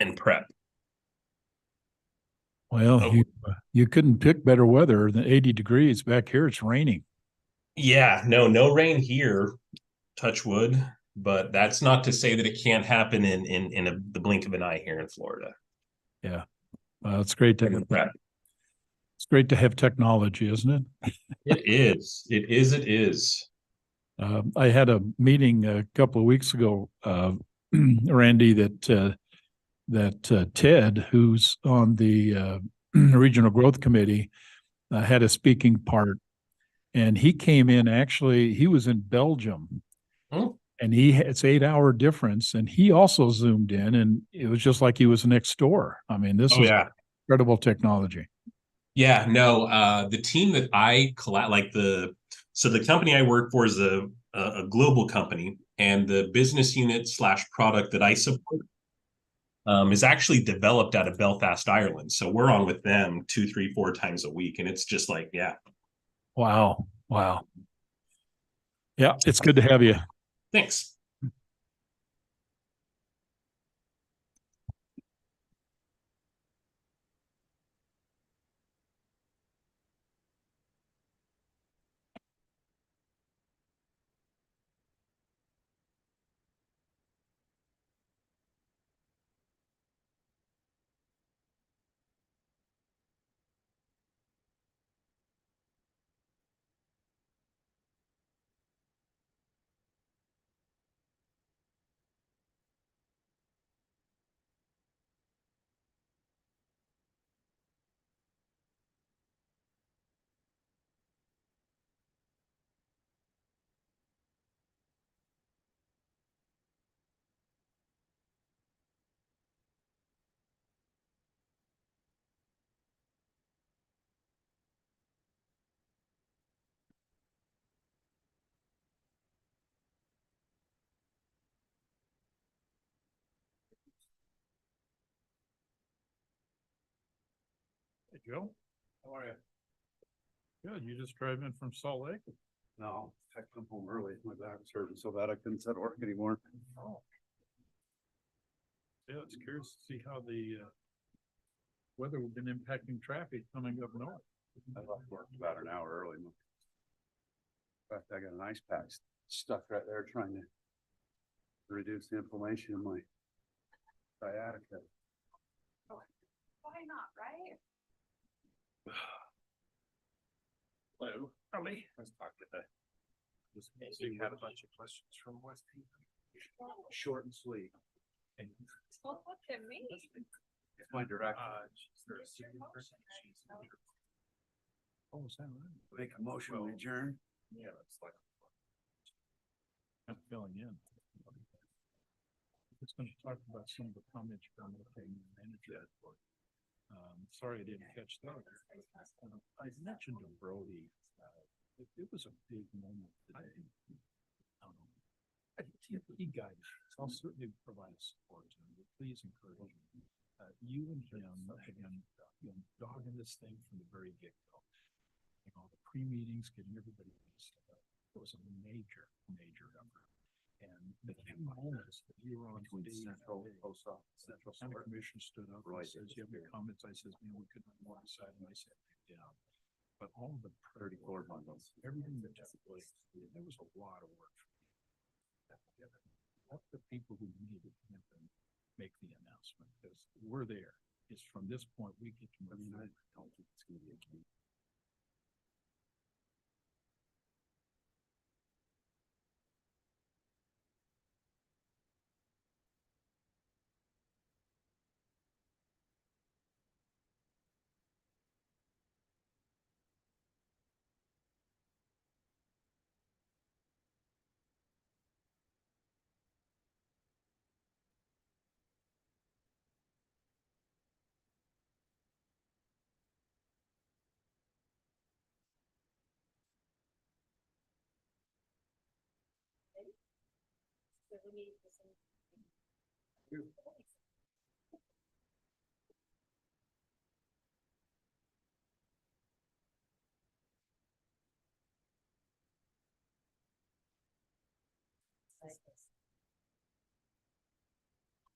and prep. Well, Oh, you couldn't pick better weather than 80 degrees. Back here, it's raining. yeah, no rain here, touch wood, but that's not to say that it can't happen the blink of an eye here in Florida. Yeah, it's great to Prep. it's great to have technology, isn't it? It is. It is. It is. I had a meeting a couple of weeks ago, Randy, that Ted, who's on the regional growth committee, had a speaking part, and he came in. Actually, he was in Belgium, Hmm. and it's 8 hour difference, and he also zoomed in, and it was just like he was next door. I mean, this Oh is yeah. incredible technology. Yeah, no, the team that so the company I work for is a global company, and the business unit slash product that I support is actually developed out of Belfast, Ireland. So we're on with them two, three, four times a week, and it's just like, yeah, Wow, wow. Yeah, it's good to have you. thanks. Hey, Joe, how are you? Good. You just drove in from Salt Lake? No, I come home early. My back was hurting so bad I couldn't sit at work anymore. Oh, yeah. It's curious to see how the weather has been impacting traffic coming up north. I left work about an hour early. In fact, I got an ice pack stuck right there trying to reduce the inflammation in my sciatica. Why not, right? Hello, Ellie. Let's talk to that. Just you had a bunch of questions from West Haven. Short and sweet. Well, look at me. It's my director. Oh, is that right? Make a motion to adjourn. Yeah, it's like I'm filling in. It's going to talk about some of the comments from the manager report. Sorry, I didn't catch that. I mentioned to Brody, it was a big moment today. He guided us. I'll certainly provide support to him, but please encourage him. You and him have been dogging this thing from the very get-go. The pre-meetings, getting everybody set up. It was a major, major effort. And the few moments that you were on stage, Central County Commission stood up and says, "You have any comments?" I says, "Man, we couldn't be more excited." And I sat back down. But all of the 34 months, everything that took place, there was a lot of work. Let the people who need it make the announcement, because we're there. It's from this point we get to move. I don't think it's going to be a key.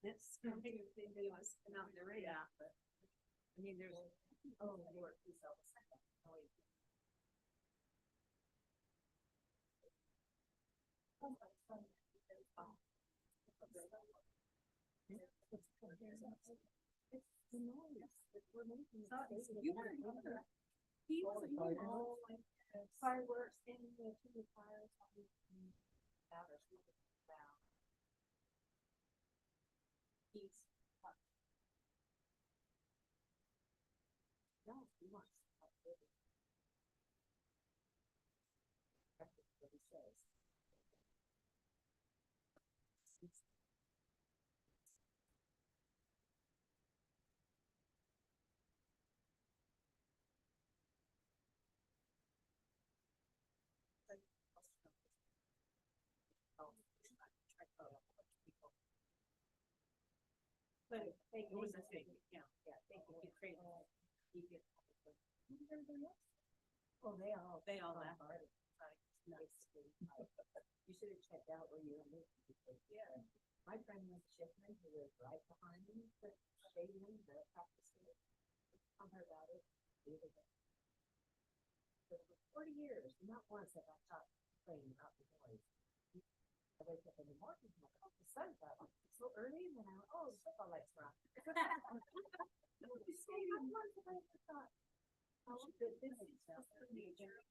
This, I think if anybody wants to come out in the radar, but, I mean, there's, oh, Lord, please help us. Oh, wait. It's the noise that we're making. You were, he was all like fireworks and the fires. He's. No, he wants. That's what he says. But they was a thing, yeah, they can get crazy. You get. Well, they all laugh at it. Nice. You should have checked out where you were moving. Yeah. My friend was Shipman, who was right behind me, but they knew the practice. I heard about it. For 40 years, not once have I thought complaining about the noise. I wake up in the morning, I'm like, oh, the sun's up. It's so early, and then I'm like, oh, the football lights are on. Oh, this is just the major.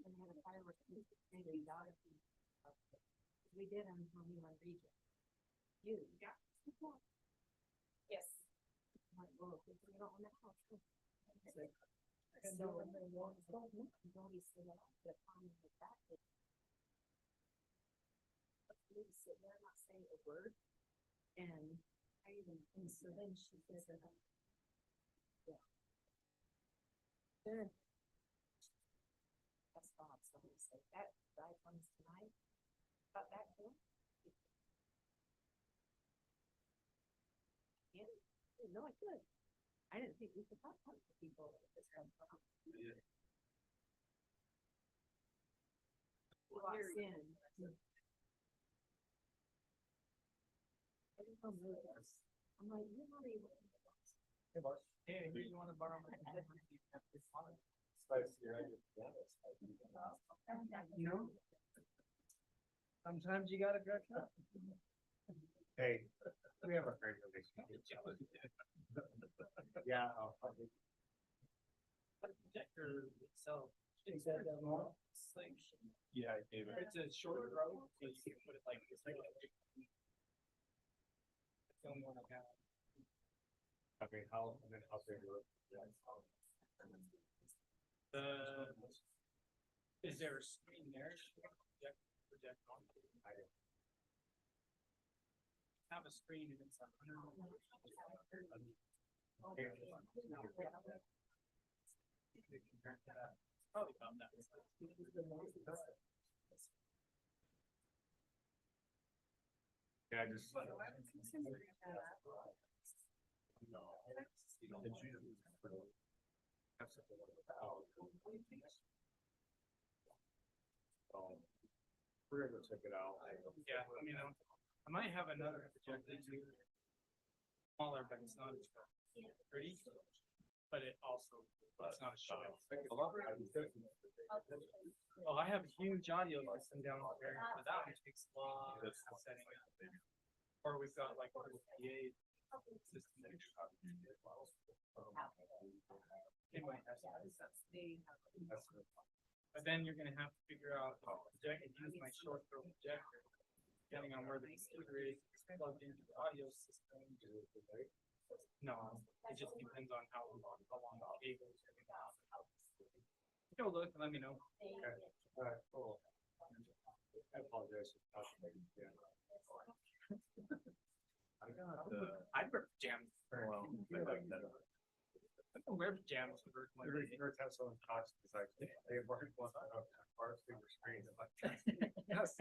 And we had a fireworks, we did them when we were in region. You, yeah. Yes. Like, well, we don't want that house. And so, nobody said that, the time with that. We sit there not saying a word. And and so then she says, yeah. Good. That's Bob, so he said, that guy comes tonight, about that cool. Yeah, no, I could. I didn't think we could talk to people at this time. He walks in. I'm like, you're not able to. Hey, Mark. Hey, you wanna borrow my? You know? Sometimes you gotta dress up. Hey, we have a great relationship. Yeah. Projector itself. Is that normal? It's like. Yeah, I gave it. It's a short road, so you can put it like this. It's the only one I got. Okay, how, and then how big are Is there a screen there? Project on. Have a screen and it's probably about that. Yeah, I just. We're gonna go check it out. Yeah, I mean, I might have another projector too. Smaller, but it's not as pretty. But it also, it's not a show. Oh, I have a huge audio system down there, but that one takes a lot of setting up. Or we've got like a little PA system. Anyway, but then you're gonna have to figure out how to project and use my short throw projector, depending on where the computer is plugged into the audio system. No, it just depends on how long the cables are gonna have. Go look and let me know. Okay. All right, cool. I apologize. I got, I wear pajamas very well. I don't wear pajamas for my. Every time someone talks, it's like, they work one, I don't have bars, they were straight. I'm like, yes.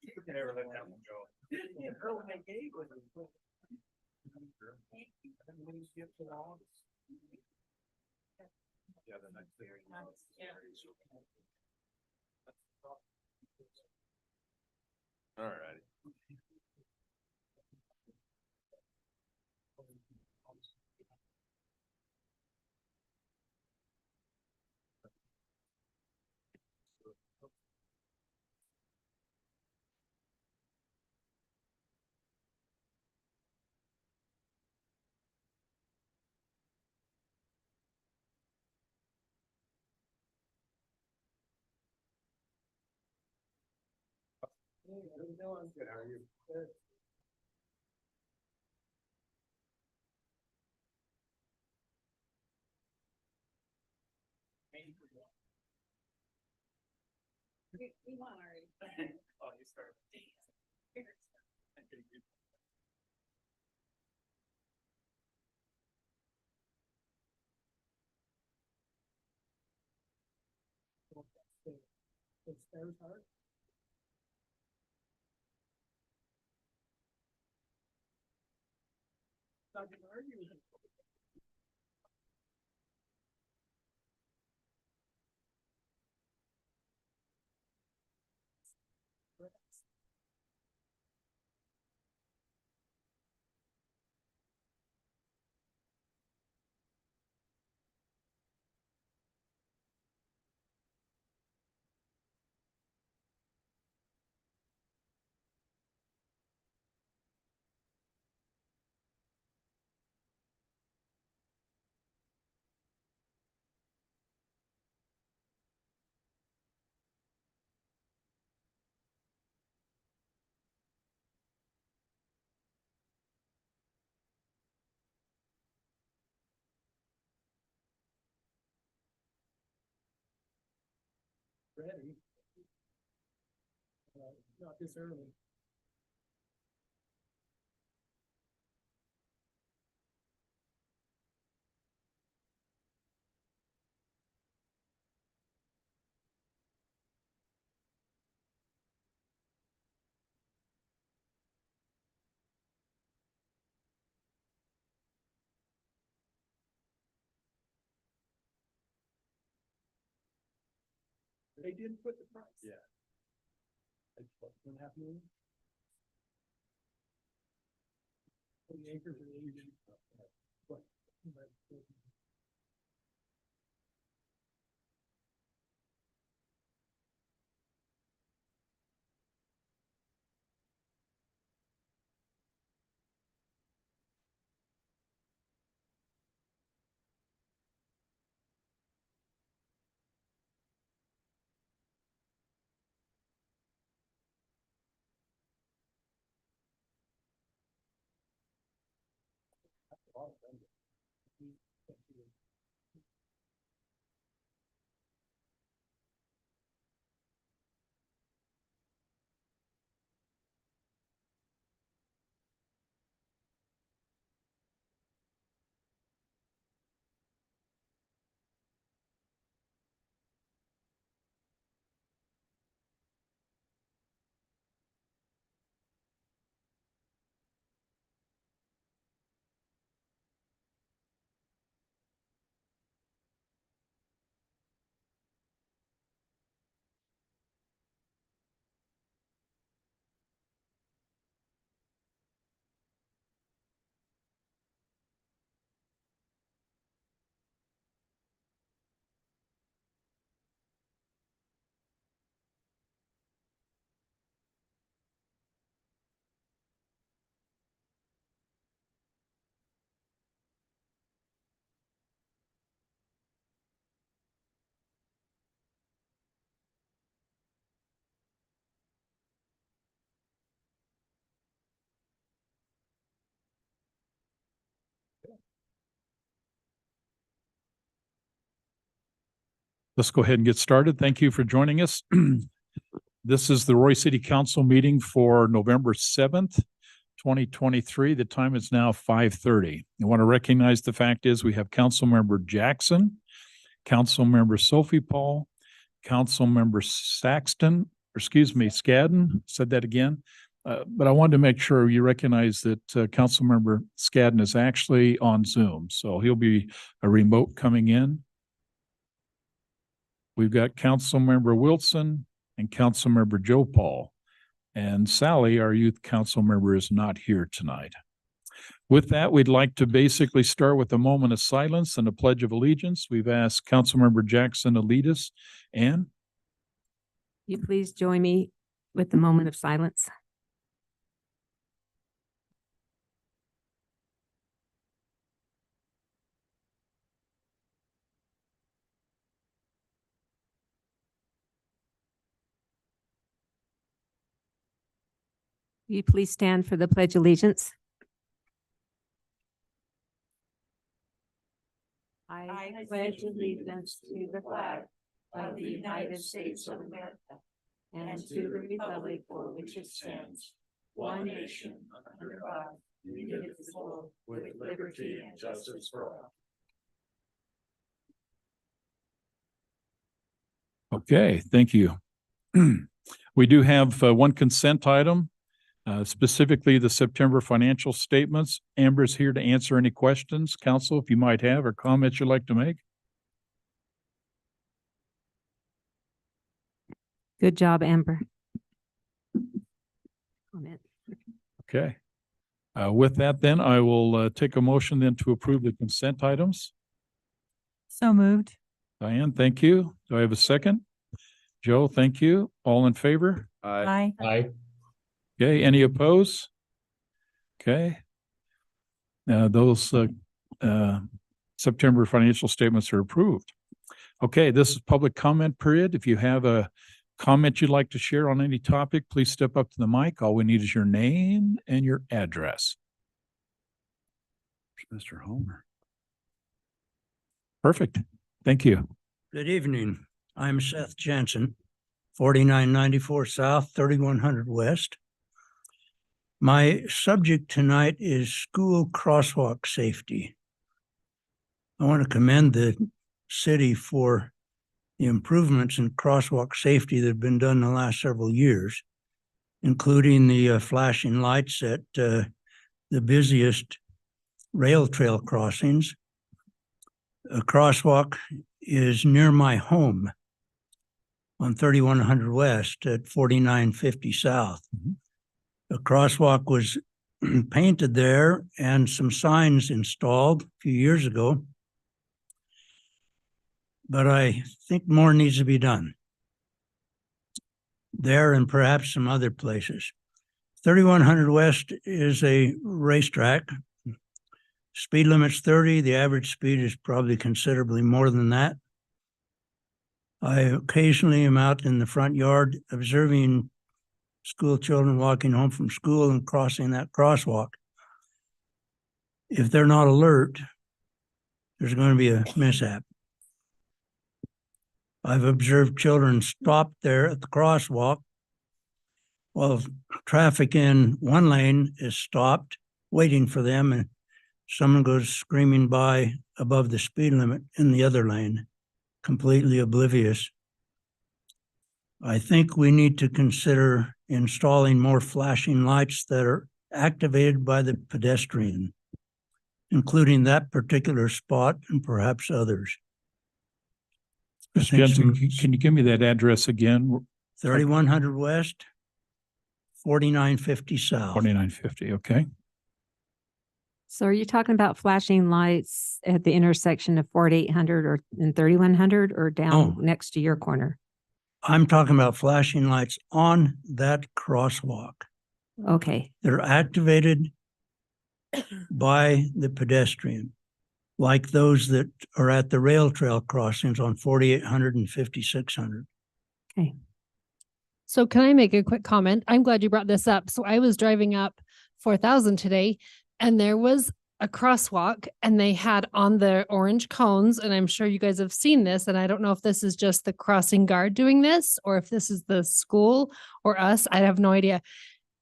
You can never let that one go. Her when they gave was. Yeah, the next thing. Yeah. All right. No, I'm good. How are you? Good. We won already. Oh, you started. It's those hard. Not gonna argue with him. Ready. Not this early. They didn't put the price. Yeah. Like what, 2.5 million? The acres are Asian. What? Let's go ahead and get started. Thank you for joining us. This is the Roy City Council meeting for November 7th, 2023. The time is now 5:30. I want to recognize the fact is we have Councilmember Jackson, Councilmember Sophie Paul, Councilmember Skadden, said that again. But I wanted to make sure you recognize that Councilmember Skadden is actually on Zoom, so he'll be a remote coming in. We've got Councilmember Wilson and Councilmember Joe Paul. And Sally, our youth council member, is not here tonight. With that, we'd like to basically start with a moment of silence and a pledge of allegiance. We've asked Councilmember Jackson to lead us. Ann? You please join me with the moment of silence. You please stand for the Pledge of Allegiance. I pledge allegiance to the flag of the United States of America and to the republic for which it stands, one nation under God, indivisible, with liberty and justice for all. Okay, thank you. We do have one consent item, specifically the September financial statements. Amber's here to answer any questions, council, if you might have, or comments you'd like to make. Good job, Amber. Comment. Okay. With that, then I will take a motion then to approve the consent items. So moved. Diane, thank you. Do I have a second? Joe, thank you. All in favor? Aye. Aye. Okay, any opposed? Okay. Those September financial statements are approved. Okay, this is public comment period. If you have a comment you'd like to share on any topic, please step up to the mic. All we need is your name and your address. Mr. Homer. Perfect. Thank you. Good evening. I'm Seth Jensen, 4994 South, 3100 West. My subject tonight is school crosswalk safety. I want to commend the city for the improvements in crosswalk safety that have been done in the last several years, including the flashing lights at the busiest rail trail crossings. A crosswalk is near my home on 3100 West at 4950 South. A crosswalk was painted there and some signs installed a few years ago, but I think more needs to be done there and perhaps some other places. 3100 West is a racetrack. Speed limit's 30. The average speed is probably considerably more than that. I occasionally am out in the front yard observing school children walking home from school and crossing that crosswalk. If they're not alert, there's going to be a mishap. I've observed children stop there at the crosswalk while traffic in one lane is stopped, waiting for them, and someone goes screaming by above the speed limit in the other lane, completely oblivious. I think we need to consider installing more flashing lights that are activated by the pedestrian, including that particular spot and perhaps others. Mr. Jensen, can you give me that address again? 3100 West, 4950 South. 4950, okay. So are you talking about flashing lights at the intersection of 4800 or and 3100 or down next to your corner? I'm talking about flashing lights on that crosswalk. Okay. They're activated by the pedestrian, like those that are at the rail trail crossings on 4800 and 5600. Okay. So can I make a quick comment? I'm glad you brought this up. So I was driving up 4000 today and there was a crosswalk and they had on the orange cones, and I'm sure you guys have seen this, and I don't know if this is just the crossing guard doing this or if this is the school or us. I have no idea.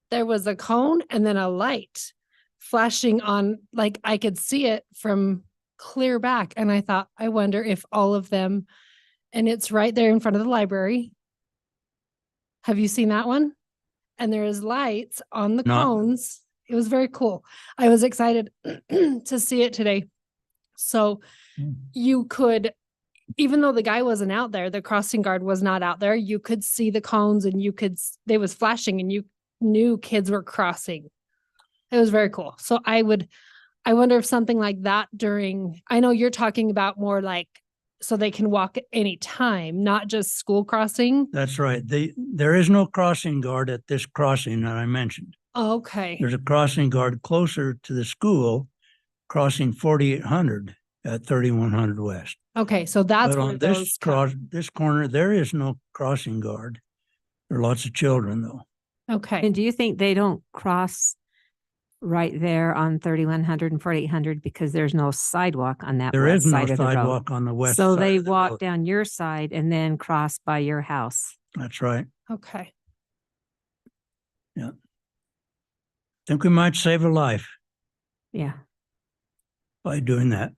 There was a cone and then a light flashing on, like I could see it from clear back. And I thought, I wonder if all of them, and it's right there in front of the library. Have you seen that one? And there is lights on the Not- cones. It was very cool. I was excited to see it today. So you could, even though the guy wasn't out there, the crossing guard was not out there, you could see the cones and you could, they was flashing and you knew kids were crossing. It was very cool. So I wonder if something like that during, I know you're talking about more like, so they can walk at any time, not just school crossing. That's right. There is no crossing guard at this crossing that I mentioned. Okay. There's a crossing guard closer to the school, crossing 4800 at 3100 West. Okay. So that's But where on those this corner, there is no crossing guard. There are lots of children though. okay. And do you think they don't cross right there on 3100 and 4800 because there's no sidewalk on that There west is no side of the road? sidewalk on the west. So side they of the walk road. down your side and then cross by your house. That's right. Okay. Think we might save a life Yeah. by doing that.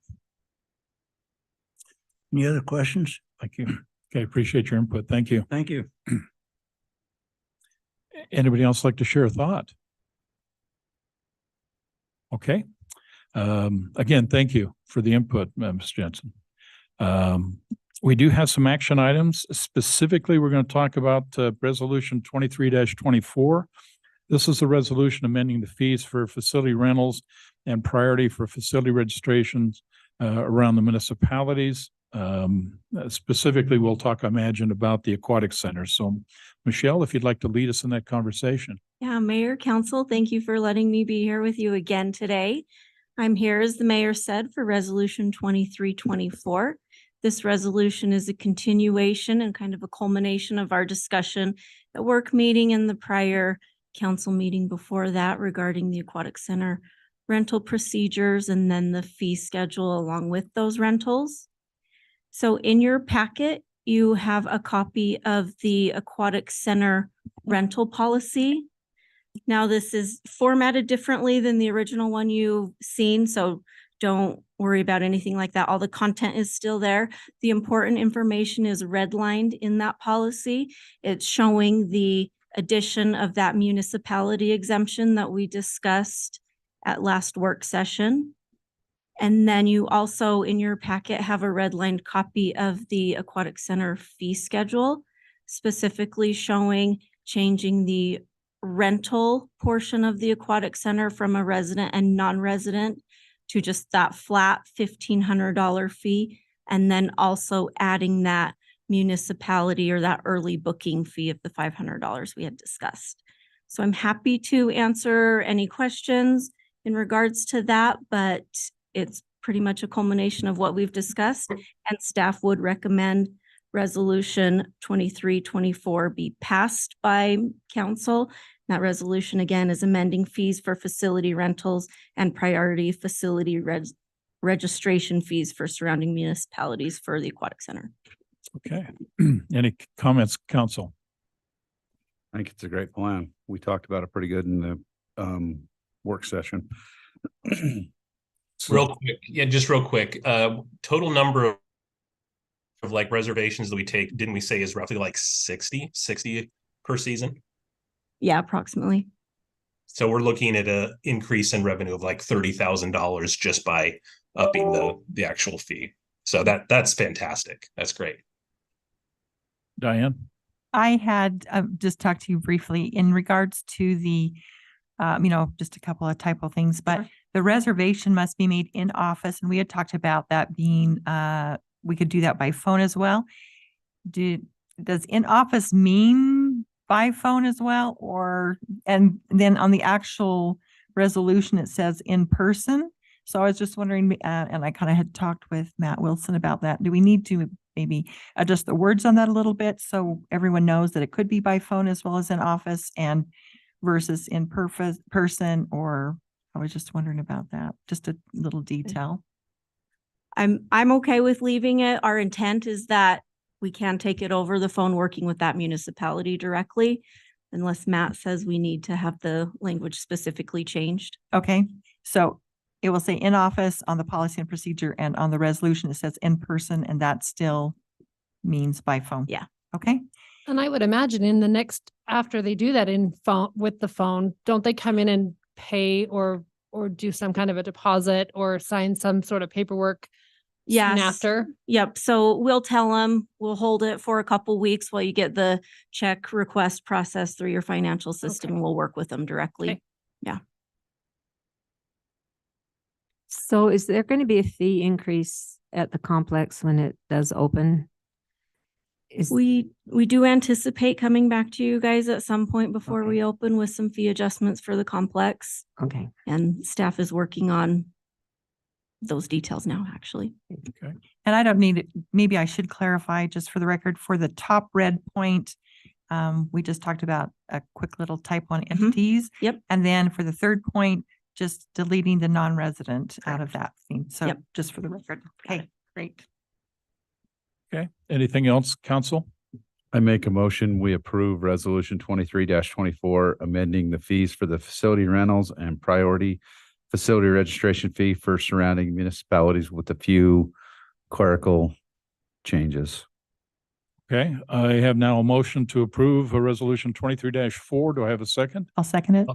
Any other questions? Thank you. Okay, appreciate your input. Thank you. Thank you. Anybody else like to share a thought? Okay. Again, thank you for the input, Ms. Jensen. We do have some action items. Specifically, we're going to talk about Resolution 23-24. This is a resolution amending the fees for facility rentals and priority for facility registrations around the municipalities. Specifically, we'll talk, I imagine, about the aquatic center. So, Michelle, if you'd like to lead us in that conversation. Yeah, Mayor, Council, thank you for letting me be here with you again today. I'm here, as the mayor said, for Resolution 23-24. This resolution is a continuation and kind of a culmination of our discussion at work meeting and the prior council meeting before that regarding the aquatic center rental procedures and then the fee schedule along with those rentals. So in your packet, you have a copy of the aquatic center rental policy. Now, this is formatted differently than the original one you've seen, so don't worry about anything like that. All the content is still there. The important information is redlined in that policy. It's showing the addition of that municipality exemption that we discussed at last work session. And then you also in your packet have a redlined copy of the aquatic center fee schedule, specifically showing changing the rental portion of the aquatic center from a resident and non-resident to just that flat $1,500 fee. And then also adding that municipality or that early booking fee of the $500 we had discussed. So I'm happy to answer any questions in regards to that, but it's pretty much a culmination of what we've discussed, and staff would recommend Resolution 23-24 be passed by council. That resolution again is amending fees for facility rentals and priority facility registration fees for surrounding municipalities for the aquatic center. Okay. Any comments, council? I think it's a great plan. We talked about it pretty good in the work session. Real quick. Yeah, just real quick. Total number of like reservations that we take, didn't we say is roughly like 60 per season? Yeah, approximately. So we're looking at a increase in revenue of like $30,000 just by upping the actual fee. So that's fantastic. That's great. Diane? I had just talked to you briefly in regards to the, just a couple of typo things, but the reservation must be made in office. And we had talked about that being, we could do that by phone as well. Does in office mean by phone as well? And then on the actual resolution, it says in person. So I was just wondering, and I kind of had talked with Matt Wilson about that. Do we need to maybe adjust the words on that a little bit so everyone knows that it could be by phone as well as in office and versus in person, or I was just wondering about that, just a little detail. I'm okay with leaving it. Our intent is that we can take it over the phone, working with that municipality directly, unless Matt says we need to have the language specifically changed. Okay, so it will say in office on the policy and procedure, and on the resolution, it says in person, and that still means by phone. Yeah. Okay, And I would imagine in the next, after they do that in phone, with the phone, don't they come in and pay or do some kind of a deposit or sign some sort of paperwork? Soon Yes. after? Yep. So we'll tell them, we'll hold it for a couple weeks while you get the check request processed through your financial system, Okay. and we'll work with them directly. Okay. So is there going to be a fee increase at the complex when it does open? We do anticipate coming back to you guys at some point before Okay. we open with some fee adjustments for the complex, Okay. and staff is working on those details now, actually. and I don't need it, maybe I should clarify just for the record, for the top red point, we just talked about a quick little typo on entities. Yep. And then for the third point, just deleting the non-resident out of that thing. So Yep. just for the record. Okay, great. Okay, anything else, council? I make a motion, we approve resolution 23-24, amending the fees for the facility rentals and priority facility registration fee for surrounding municipalities with a few clerical changes. Okay, I have now a motion to approve a resolution 23-4. Do I have a second? I'll second it.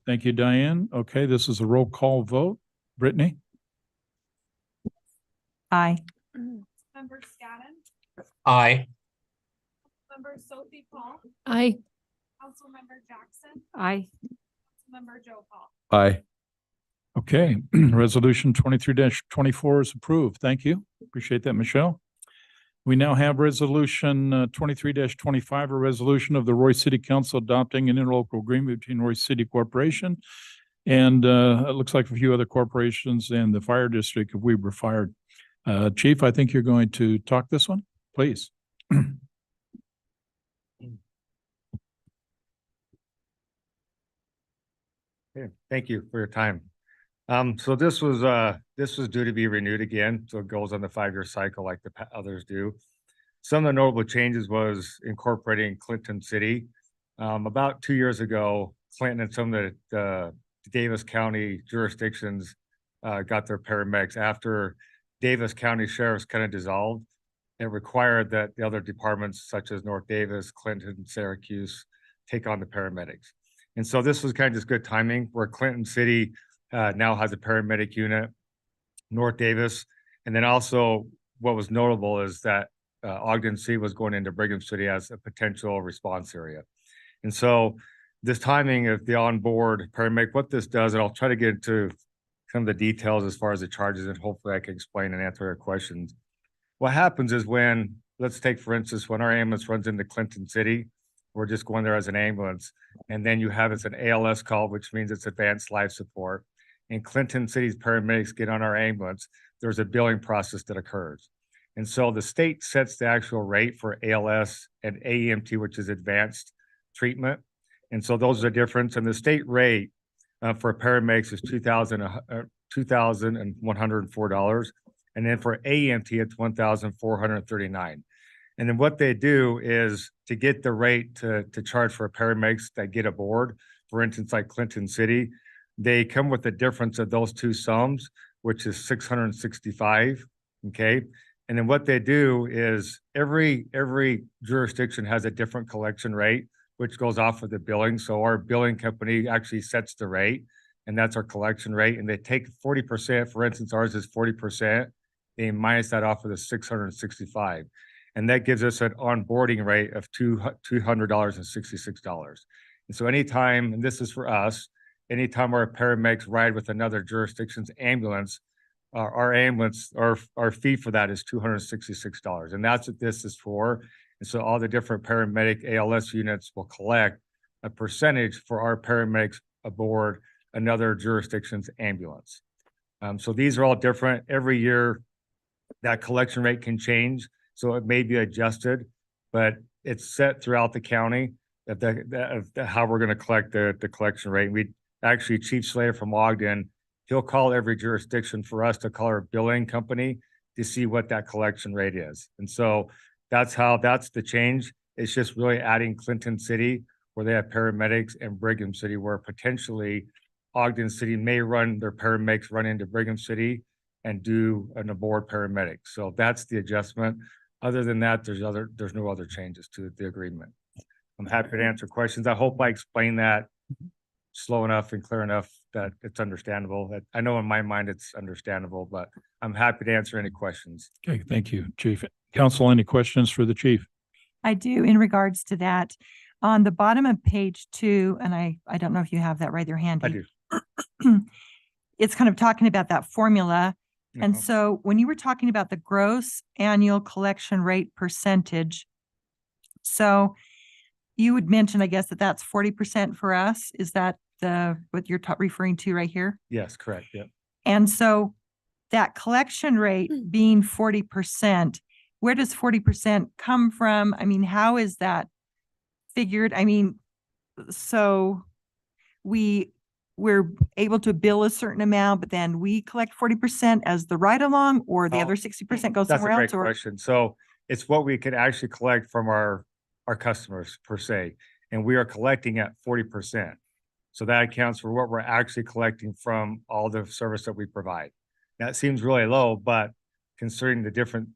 Thank you, Diane. Okay, this is a roll call vote. Brittany? Aye. Member Scadden, Aye. member Sophie Paul, I, Councilmember Jackson, Aye. Councilmember Joe Paul. Aye. Okay, resolution 23-24 is approved. Thank you. Appreciate that, Michelle. We now have resolution 23-25, a resolution of the Roy City Council adopting an interlocal agreement between Roy City Corporation and it looks like a few other corporations and the fire district of Weber Fire. Chief, I think you're going to talk this one, please. Okay, thank you for your time. So this was due to be renewed again, so it goes on the 5-year cycle like the others do. Some of the notable changes was incorporating Clinton City. About 2 years ago, Clinton and some of the Davis County jurisdictions got their paramedics after Davis County Sheriff's kind of dissolved. It required that the other departments such as North Davis, Clinton, Syracuse take on the paramedics. And so this was kind of just good timing where Clinton City now has a paramedic unit, North Davis. And then also what was notable is that Ogden City was going into Brigham City as a potential response area. And so this timing of the onboard paramedic, what this does, and I'll try to get into some of the details as far as the charges, and hopefully I can explain and answer your questions. What happens is when, let's take for instance, when our ambulance runs into Clinton City, we're just going there as an ambulance. And then you have it's an ALS call, which means it's advanced life support. And Clinton City's paramedics get on our ambulance, there's a billing process that occurs. And so the state sets the actual rate for ALS and AEMT, which is advanced treatment. And so those are the difference. And the state rate for paramedics is $2,104. And then for AEMT, it's $1,439. And then what they do is to get the rate to charge for paramedics that get aboard, for instance, like Clinton City, they come with the difference of those two sums, which is $665. Okay. And then what they do is every jurisdiction has a different collection rate, which goes off of the billing. So our billing company actually sets the rate, and that's our collection rate. And they take 40%, for instance, ours is 40%. They minus that off of the 665. And that gives us an onboarding rate of $200.66. And so anytime, and this is for us, anytime our paramedics ride with another jurisdiction's ambulance, our ambulance, our fee for that is $266. And that's what this is for. And so all the different paramedic ALS units will collect a percentage for our paramedics aboard another jurisdiction's ambulance. So these are all different. Every year, that collection rate can change. So it may be adjusted, but it's set throughout the county of how we're going to collect the collection rate. We actually Chief Slater from Ogden, he'll call every jurisdiction for us to call our billing company to see what that collection rate is. And so that's the change. It's just really adding Clinton City where they have paramedics and Brigham City where potentially Ogden City may run their paramedics run into Brigham City and do an aboard paramedic. So that's the adjustment. Other than that, there's no other changes to the agreement. I'm happy to answer questions. I hope I explained that slow enough and clear enough that it's understandable. I know in my mind it's understandable, but I'm happy to answer any questions. Okay, thank you, Chief. Council, any questions for the chief? I do in regards to that. On the bottom of page 2, and I don't know if you have that right there handy. I do. It's kind of talking about that formula. And Uh-huh. so when you were talking about the gross annual collection rate percentage, so you would mention, I guess, that that's 40% for us. Is that what you're referring to right here? Yes, correct. Yeah. And so that collection rate being 40%, where does 40% come from? I mean, how is that figured? I mean, so we're able to bill a certain amount, but then we collect 40% as the ride along, or the Oh, other 60% goes That's a somewhere great else? Or question. So it's what we could actually collect from our customers per se, and we are collecting at 40%. So that accounts for what we're actually collecting from all the service that we provide. That seems really low, but considering the different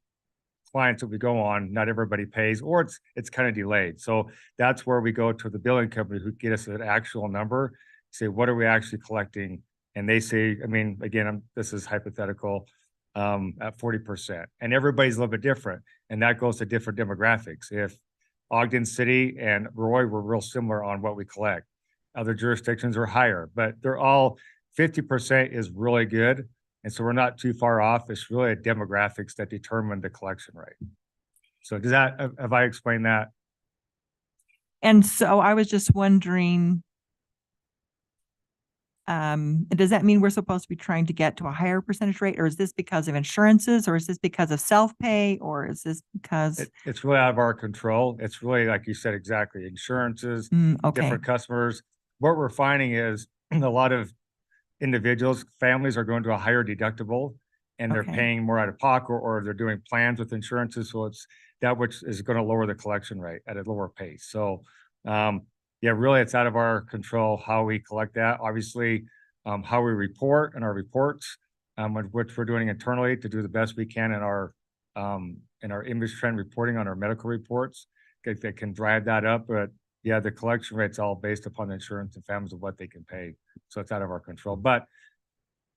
clients that we go on, not everybody pays, or it's kind of delayed. So that's where we go to the billing company who get us an actual number, say, what are we actually collecting? And they say, I mean, again, this is hypothetical, at 40%. And everybody's a little bit different. And that goes to different demographics. If Ogden City and Roy were real similar on what we collect, other jurisdictions are higher, but they're all 50% is really good. And so we're not too far off. It's really demographics that determine the collection rate. So have I explained that? and so I was just wondering, does that mean we're supposed to be trying to get to a higher percentage rate, or is this because of insurances, or is this because of self-pay, or is this because? It's really out of our control. It's really, like you said, exactly, insurances, Okay, different customers. What we're finding is a lot of individuals, families are going to a higher deductible and they're Okay. paying more out of pocket, or they're doing plans with insurances. So it's that which is going to lower the collection rate at a lower pace. So, yeah, really it's out of our control how we collect that. Obviously, how we report in our reports, which we're doing internally to do the best we can in our image trend reporting on our medical reports that can drive that up. But yeah, the collection rate's all based upon the insurance and families of what they can pay. So it's out of our control. But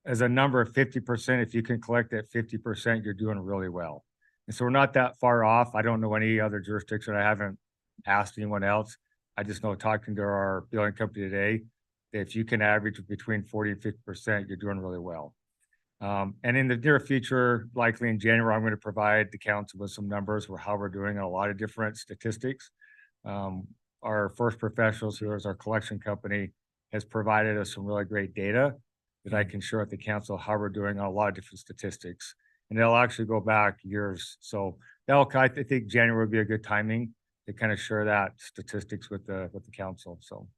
as a number of 50%, if you can collect at 50%, you're doing really well. And so we're not that far off. I don't know any other jurisdiction. I haven't asked anyone else. I just know talking to our billing company today, that if you can average between 40 and 50%, you're doing really well. And in the near future, likely in January, I'm going to provide the council with some numbers for how we're doing on a lot of different statistics. Our First Professionals, who is our collection company, has provided us some really great data that I can share with the council how we're doing on a lot of different statistics. And they'll actually go back years. So I think January would be a good timing to kind of share that statistics with the council. So.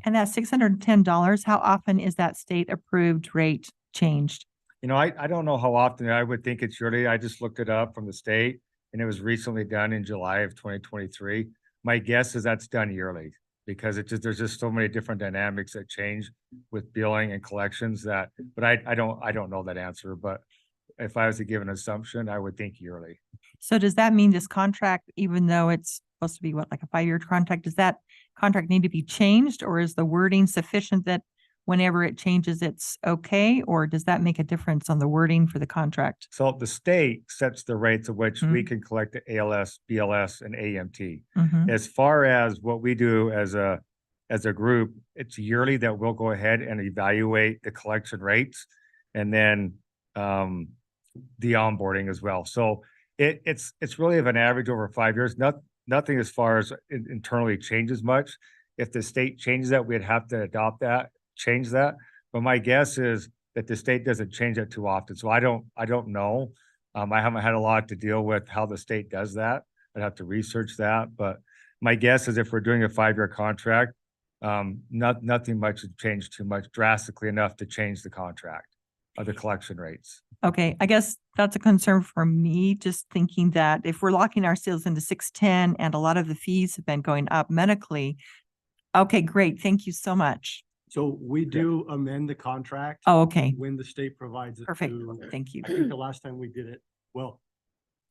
and that $610, how often is that state approved rate changed? You know, I don't know how often. I would think it's yearly. I just looked it up from the state and it was recently done in July of 2023. My guess is that's done yearly because there's just so many different dynamics that change with billing and collections but I don't know that answer, but if I was to give an assumption, I would think yearly. So does that mean this contract, even though it's supposed to be like a 5-year contract, does that contract need to be changed, or is the wording sufficient that whenever it changes, it's okay? Or does that make a difference on the wording for the contract? So the state sets the rates at which we can collect the ALS, BLS, and AMT. Mhm. As far as what we do as a group, it's yearly that we'll go ahead and evaluate the collection rates and then the onboarding as well. So it's really of an average over 5 years. Nothing as far as internally changes much. If the state changes that, we'd have to change that. But my guess is that the state doesn't change it too often. So I don't know. I haven't had a lot to deal with how the state does that. I'd have to research that. But my guess is if we're doing a 5-year contract, Nothing much has changed too much drastically enough to change the contract of the collection rates. Okay, I guess that's a concern for me, just thinking that if we're locking ourselves into 610 and a lot of the fees have been going up medically. Okay, great. Thank you so much. So we do amend the contract Oh, okay, when the state provides it. perfect. to- Thank you. I think the last time we did it, well,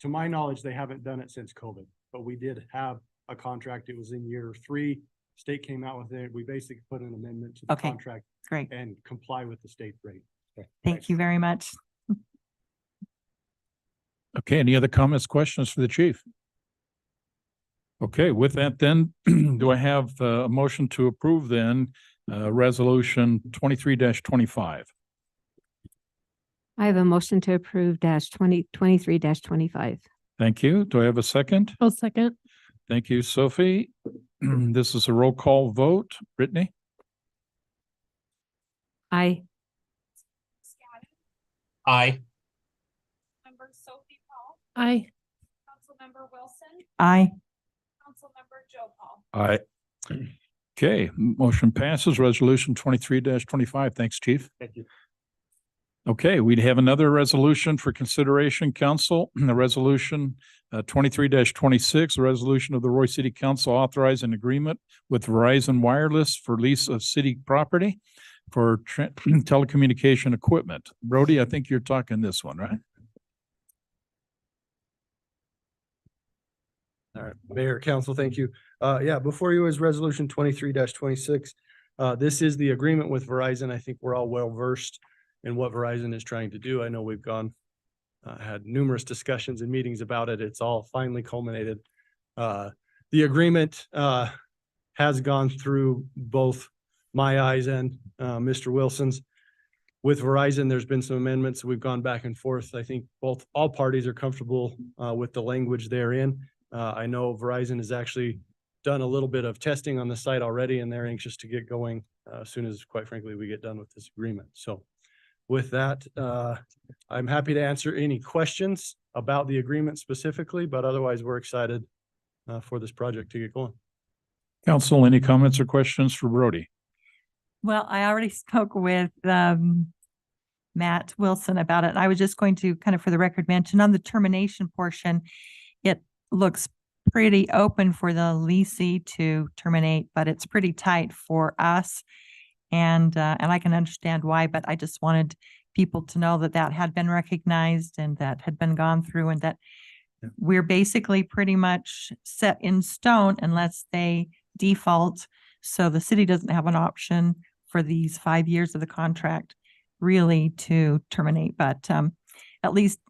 to my knowledge, they haven't done it since COVID, but we did have a contract. It was in year 3. State came out with it. We basically put an amendment to the Okay. contract Great. and comply with the state rate. Thank you very much. Okay, any other comments, questions for the chief? Okay, with that then, do I have a motion to approve then, resolution 23-25? I have a motion to approve 23-25. Thank you. Do I have a second? I'll second. Thank you, Sophie. This is a roll call vote. Brittany? Aye. Aye. Member Sophie Paul, Aye. Councilmember Wilson, Aye. Councilmember Joe Paul. Aye. Okay, motion passes. Resolution 23-25. Thanks, chief. Thank you. Okay, we'd have another resolution for consideration, council. The resolution 23-26, a resolution of the Roy City Council authorizing agreement with Verizon Wireless for lease of city property for telecommunication equipment. Brody, I think you're talking this one, right? All right, Mayor, Council, thank you. Yeah, before you is resolution 23-26. This is the agreement with Verizon. I think we're all well versed in what Verizon is trying to do. I know we've had numerous discussions and meetings about it. It's all finally culminated. The agreement has gone through both my eyes and Mr. Wilson's. With Verizon, there's been some amendments. We've gone back and forth. I think all parties are comfortable with the language therein. I know Verizon has actually done a little bit of testing on the site already, and they're anxious to get going as soon as, quite frankly, we get done with this agreement. So with that, I'm happy to answer any questions about the agreement specifically, but otherwise we're excited for this project to get going. Council, any comments or questions for Brody? Well, I already spoke with Matt Wilson about it. I was just going to kind of for the record mention on the termination portion, it looks pretty open for the leasee to terminate, but it's pretty tight for us. And I can understand why, but I just wanted people to know that that had been recognized and that had been gone through and that we're basically pretty much set in stone unless they default. So the city doesn't have an option for these 5 years of the contract really to terminate, but at least,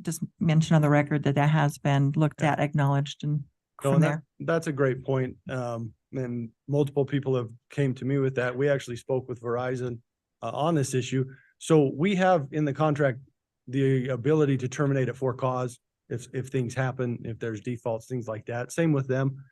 just mention on the record that that has been looked at, acknowledged, and No, from and there. that's a great point. And multiple people have came to me with that. We actually spoke with Verizon on this issue. So we have in the contract the ability to terminate it for cause if things happen, if there's defaults, things like that. Same with them.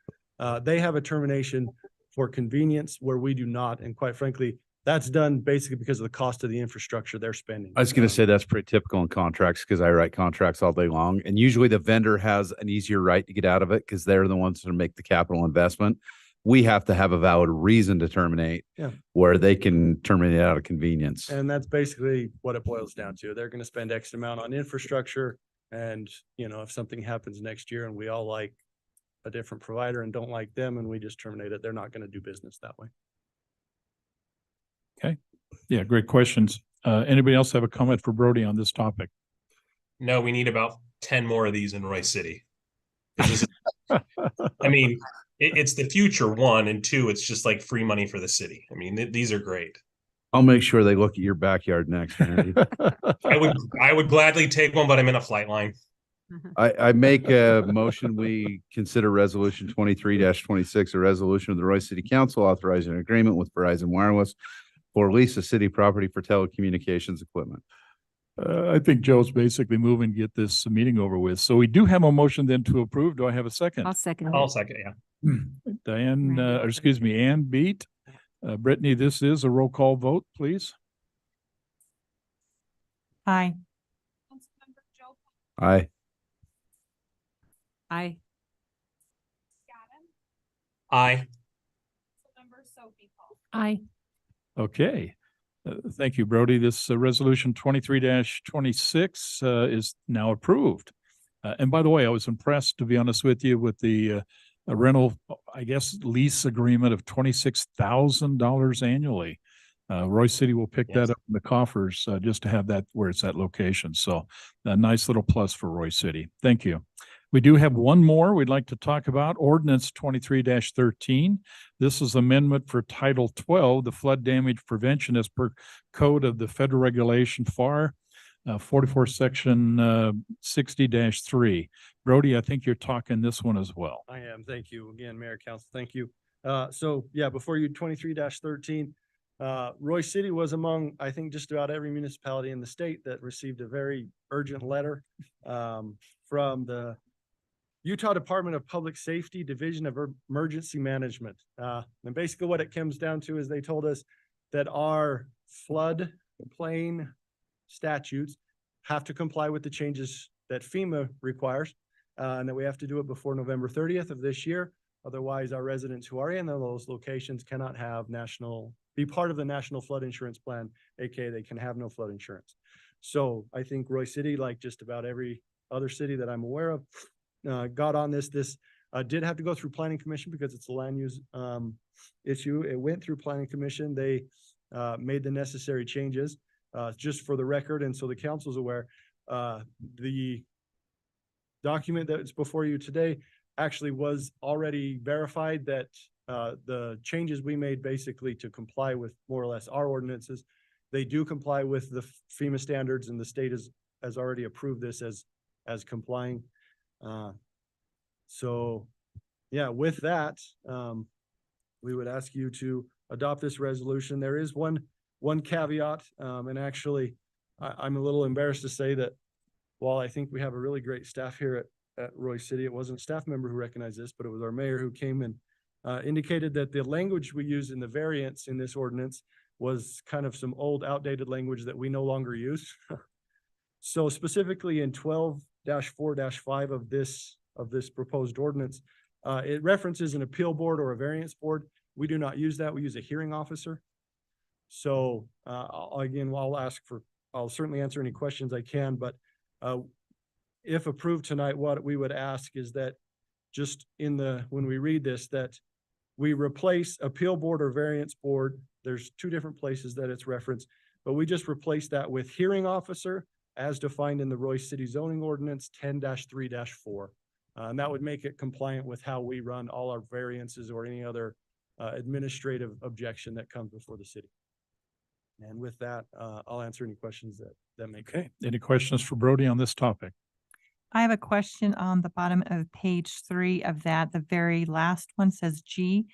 They have a termination for convenience where we do not. And quite frankly, that's done basically because of the cost of the infrastructure they're spending. I was going to say that's pretty typical in contracts because I write contracts all day long. And usually the vendor has an easier right to get out of it because they're the ones that make the capital investment. We have to have a valid reason to terminate where they can terminate out of convenience. And that's basically what it boils down to. They're going to spend X amount on infrastructure. And, if something happens next year and we all like a different provider and don't like them and we just terminate it, they're not going to do business that way. Okay. Yeah, great questions. Anybody else have a comment for Brody on this topic? No, we need about 10 more of these in Roy City. 'Cause this is- I mean, it's the future, one, and two, it's just like free money for the city. I mean, these are great. I'll make sure they look at your backyard next. Randy. I would gladly take one, but I'm in a flight line. I make a motion, we consider resolution 23-26, a resolution of the Roy City Council authorizing an agreement with Verizon Wireless for lease of city property for telecommunications equipment. I think Joe's basically moving to get this meeting over with. So we do have a motion then to approve. Do I have a second? I'll second. I'll second, yeah. Diane, Ann Beat. Brittany, this is a roll call vote, please. Aye. Councilmember Joe Aye. Paul, Aye. Scadden, Aye. Aye. Okay. Thank you, Brody. This resolution 23-26 is now approved. And by the way, I was impressed, to be honest with you, with the rental, I guess, lease agreement of $26,000 annually. Roy City will pick that up in the coffers just to have that where it's at location. So a nice little plus for Roy City. Thank you. We do have one more we'd like to talk about, ordinance 23-13. This is amendment for Title 12, the flood damage prevention as per code of the federal regulation FAR 44 section 60-3. Brody, I think you're talking this one as well. I am. Thank you again, Mayor, Council. Thank you. So yeah, before you 23-13, Roy City was among, I think, just about every municipality in the state that received a very urgent letter from the Utah Department of Public Safety, Division of Emergency Management. And basically what it comes down to is they told us that our floodplain statutes have to comply with the changes that FEMA requires, and that we have to do it before November 30th of this year. Otherwise, our residents who are in those locations cannot have be part of the National Flood Insurance Plan, aka they can have no flood insurance. So I think Roy City, like just about every other city that I'm aware of, got on this. This did have to go through Planning Commission because it's a land use issue. It went through Planning Commission. They made the necessary changes just for the record. And so the council's aware. The document that's before you today actually was already verified that the changes we made basically to comply with more or less our ordinances, they do comply with the FEMA standards, and the state has already approved this as complying. So yeah, with that, we would ask you to adopt this resolution. There is one caveat, and actually I'm a little embarrassed to say that while I think we have a really great staff here at Roy City, it wasn't a staff member who recognized this, but it was our mayor who came and indicated that the language we use in the variance in this ordinance was kind of some old outdated language that we no longer use. So specifically in 12-4-5 of this proposed ordinance, it references an appeal board or a variance board. We do not use that. We use a hearing officer. So I'll certainly answer any questions I can, but if approved tonight, what we would ask is that just when we read this, that we replace appeal board or variance board. There's two different places that it's referenced, but we just replace that with hearing officer as defined in the Roy City zoning ordinance 10-3-4. And that would make it compliant with how we run all our variances or any other administrative objection that comes before the city. And with that, I'll answer any questions that may come. Okay. Any questions for Brody on this topic? I have a question on the bottom of page 3 of that. The very last one says G.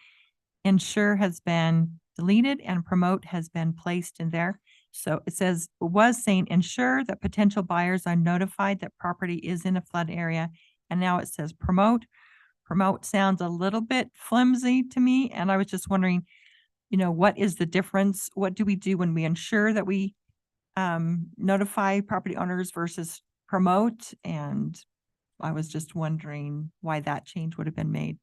Ensure has been deleted and promote has been placed in there. So it says, was saying ensure that potential buyers are notified that property is in a flood area. And now it says promote. Promote sounds a little bit flimsy to me. And I was just wondering, what is the difference? What do we do when we ensure that we notify property owners versus promote? And I was just wondering why that change would have been made.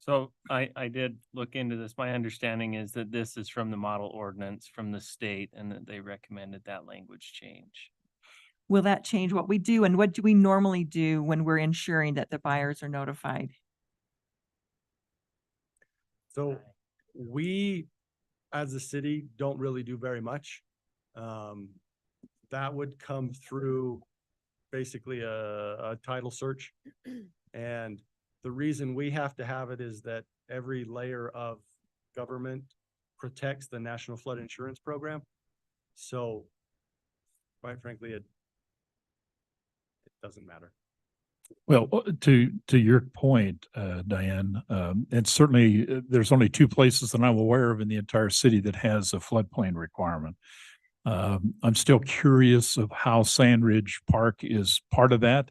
So I did look into this. My understanding is that this is from the model ordinance from the state and that they recommended that language change. Will that change what we do? And what do we normally do when we're ensuring that the buyers are notified? So we, as a city, don't really do very much. That would come through basically a title search. And the reason we have to have it is that every layer of government protects the National Flood Insurance Program. So quite frankly, it doesn't matter. Well, to your point, Diane, and certainly there's only 2 places that I'm aware of in the entire city that has a floodplain requirement. I'm still curious of how Sandridge Park is part of that.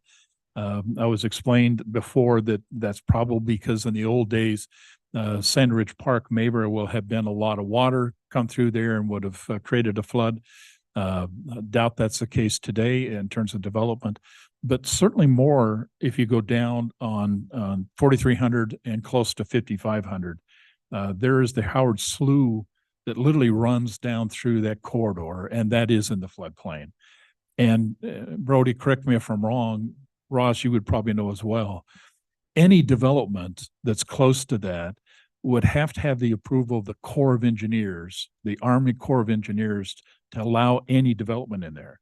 I was explained before that that's probably because in the old days, Sandridge Park maybe will have been a lot of water come through there and would have created a flood. I doubt that's the case today in terms of development, but certainly more if you go down on 4300 and close to 5500. There is the Howard Slough that literally runs down through that corridor, and that is in the floodplain. And Brody, correct me if I'm wrong, Ross, you would probably know as well. Any development that's close to that would have to have the approval of the Corps of Engineers, the Army Corps of Engineers, to allow any development in there.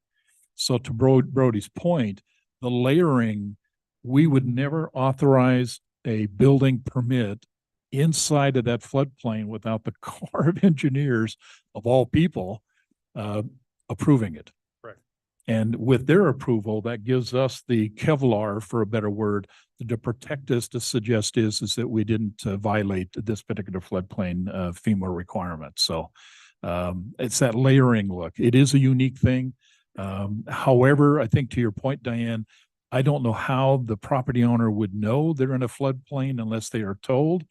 So to Brody's point, the layering, we would never authorize a building permit inside of that floodplain without the Corps of Engineers, of all people, approving it. Correct. And with their approval, that gives us the Kevlar, for a better word, to protect us, to suggest is that we didn't violate this particular floodplain FEMA requirement. So it's that layering look. It is a unique thing. However, I think to your point, Diane, I don't know how the property owner would know they're in a floodplain unless they are told.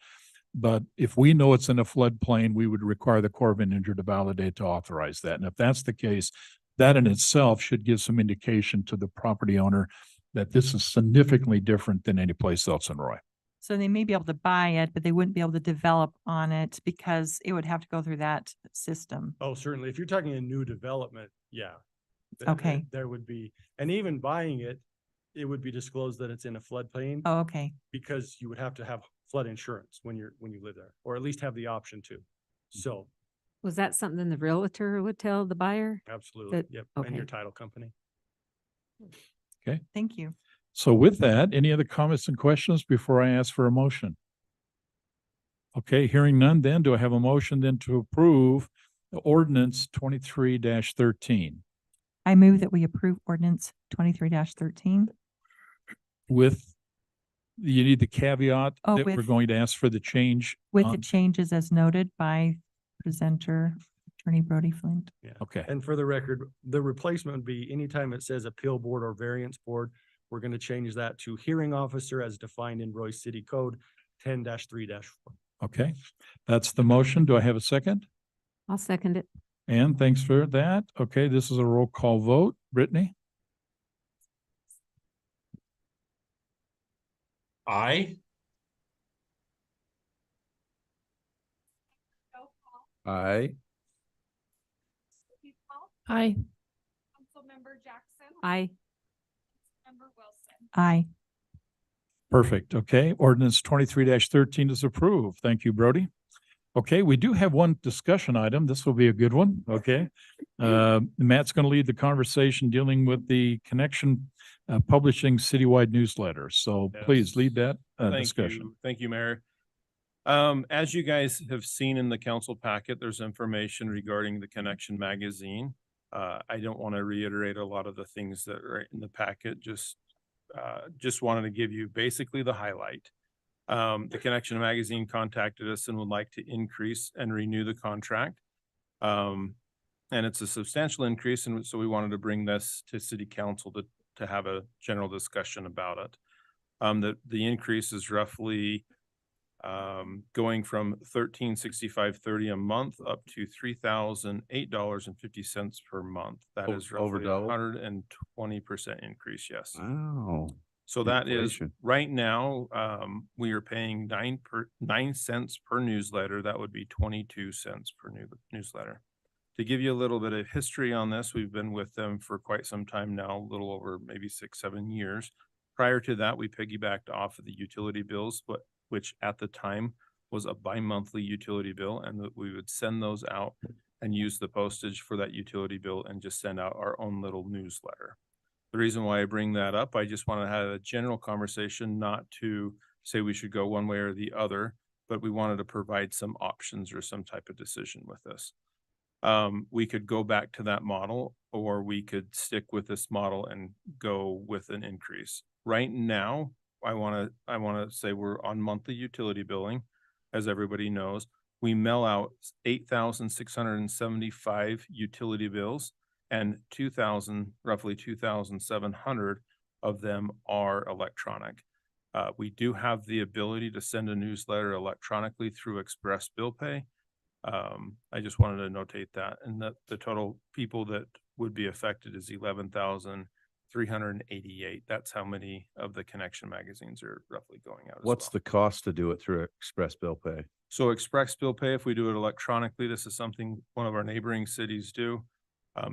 But if we know it's in a floodplain, we would require the Corps of Engineers to validate to authorize that. And if that's the case, that in itself should give some indication to the property owner that this is significantly different than any place else in Roy. So they may be able to buy it, but they wouldn't be able to develop on it because it would have to go through that system. Oh, certainly. If you're talking a new development, yeah. Okay. There would be, and even buying it, it would be disclosed that it's in a floodplain Oh, okay. because you would have to have flood insurance when you live there, or at least have the option to. So Was that something the realtor would tell the buyer? absolutely, That- yep, and your okay. title company. Thank you. So with that, any other comments and questions before I ask for a motion? Okay, hearing none, then do I have a motion then to approve the ordinance 23-13 I move that we approve ordinance 23-13. with, you need the caveat Oh, that we're with- going to ask for the change? With the on- changes as noted by presenter Attorney Brody Flint. Okay, And for the record, the replacement would be anytime it says appeal board or variance board, we're going to change that to hearing officer as defined in Roy City Code 10-3-4. okay. That's the motion. Do I have a second? I'll second it. And thanks for that. Okay, this is a roll call vote. Brittany? Aye. Aye. Aye. Councilmember Jackson. Aye. Member Wilson. Aye. Perfect. Okay, ordinance 23-13 is approved. Thank you, Brody. Okay, we do have one discussion item. This will be a good one. Okay. Matt's going to lead the conversation dealing with the Connection Publishing citywide newsletter. So please Yes. lead that Thank discussion. you. Thank you, Mayor. As you guys have seen in the council packet, there's information regarding the Connection magazine. I don't want to reiterate a lot of the things that are in the packet, just wanted to give you basically the highlight. The Connection magazine contacted us and would like to increase and renew the contract. And it's a substantial increase, and so we wanted to bring this to city council to have a general discussion about it. The increase is roughly going from $1365.30 a month up to $3,008.50 per month. That is Over roughly double? 120% increase, yes. Wow. So that is, Inflation. right now, we are paying 9 cents per newsletter. That would be 22 cents per newsletter. To give you a little bit of history on this, we've been with them for quite some time now, a little over maybe 6-7 years. Prior to that, we piggybacked off of the utility bills, which at the time was a bi-monthly utility bill, and that we would send those out and use the postage for that utility bill and just send out our own little newsletter. The reason why I bring that up, I just want to have a general conversation, not to say we should go one way or the other, but we wanted to provide some options or some type of decision with this. We could go back to that model, or we could stick with this model and go with an increase. Right now, I want to say we're on monthly utility billing, as everybody knows. We mail out 8,675 utility bills, and roughly 2,700 of them are electronic. We do have the ability to send a newsletter electronically through Express Bill Pay. I just wanted to notate that, and that the total people that would be affected is 11,000 388. That's how many of the connection magazines are roughly going out as What's well. the cost to do it through Express Bill Pay? So Express Bill Pay, if we do it electronically, this is something one of our neighboring cities do.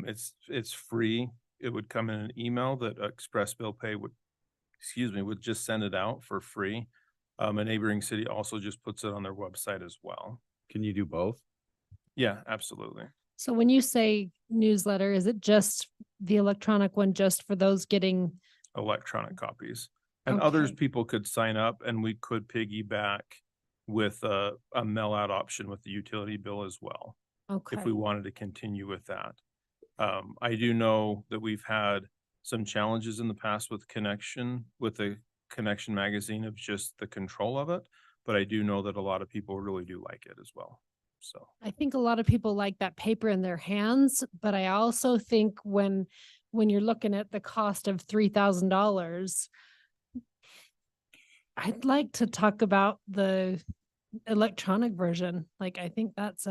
It's free. It would come in an email that Express Bill Pay would just send it out for free. A neighboring city also just puts it on their website as well. Can you do both? Yeah, absolutely. So when you say newsletter, is it just the electronic one just for those getting? Electronic copies. And others Okay. people could sign up and we could piggyback with a mail out option with the utility bill as well, Okay. if we wanted to continue with that. I do know that we've had some challenges in the past with the Connection magazine of just the control of it, but I do know that a lot of people really do like it as well. So I think a lot of people like that paper in their hands, but I also think when you're looking at the cost of $3,000, I'd like to talk about the electronic version. Like, I think that's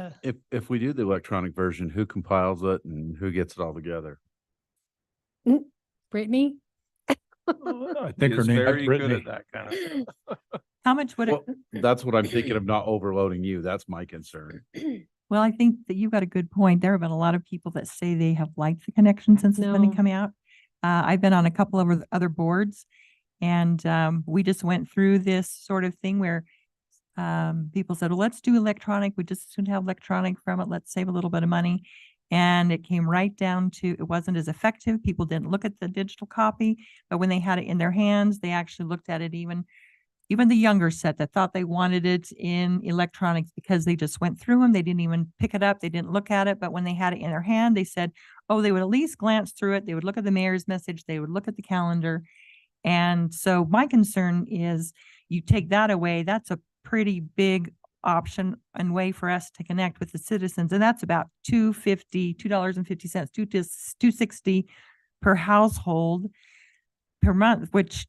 If we do the electronic version, who compiles it and who gets it all together? Brittany. I he think her is name is very good Brittany. at that kind of stuff. How much would it? Well, that's what I'm thinking of, not overloading you. That's my concern. Well, I think that you've got a good point. There have been a lot of people that say they have liked the connection since it's been No. coming out. I've been on a couple of other boards and we just went through this sort of thing where people said, well, let's do electronic. We just soon have electronic from it. Let's save a little bit of money. And it came right down to, it wasn't as effective. People didn't look at the digital copy, but when they had it in their hands, they actually looked at it even the younger set that thought they wanted it in electronics because they just went through them. They didn't even pick it up. They didn't look at it. But when they had it in their hand, they said, oh, they would at least glance through it. They would look at the mayor's message. They would look at the calendar. And so my concern is you take that away. That's a pretty big option and way for us to connect with the citizens. And that's about $2.50, $2.60 per household per month, which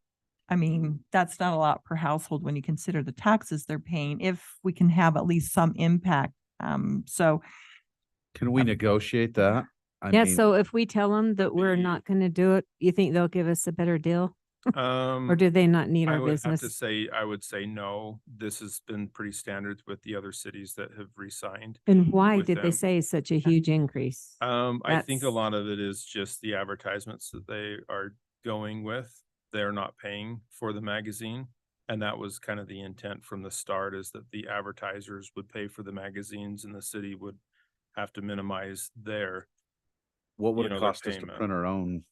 I mean, that's not a lot per household when you consider the taxes they're paying, if we can have at least some impact. So Can we negotiate that? I Yeah, mean, so if we tell them that we're not gonna do it, you think they'll give us a better deal? Or do they not need I our would have to business? say, I would say no. This has been pretty standard with the other cities that have re-signed. And why with did they them. say such a huge increase? I think a That's- lot of it is just the advertisements that they are going with. They're not paying for the magazine. And that was kind of the intent from the start, is that the advertisers would pay for the magazines and the city would have to minimize their. what would you know, it their cost us to payment. print our own?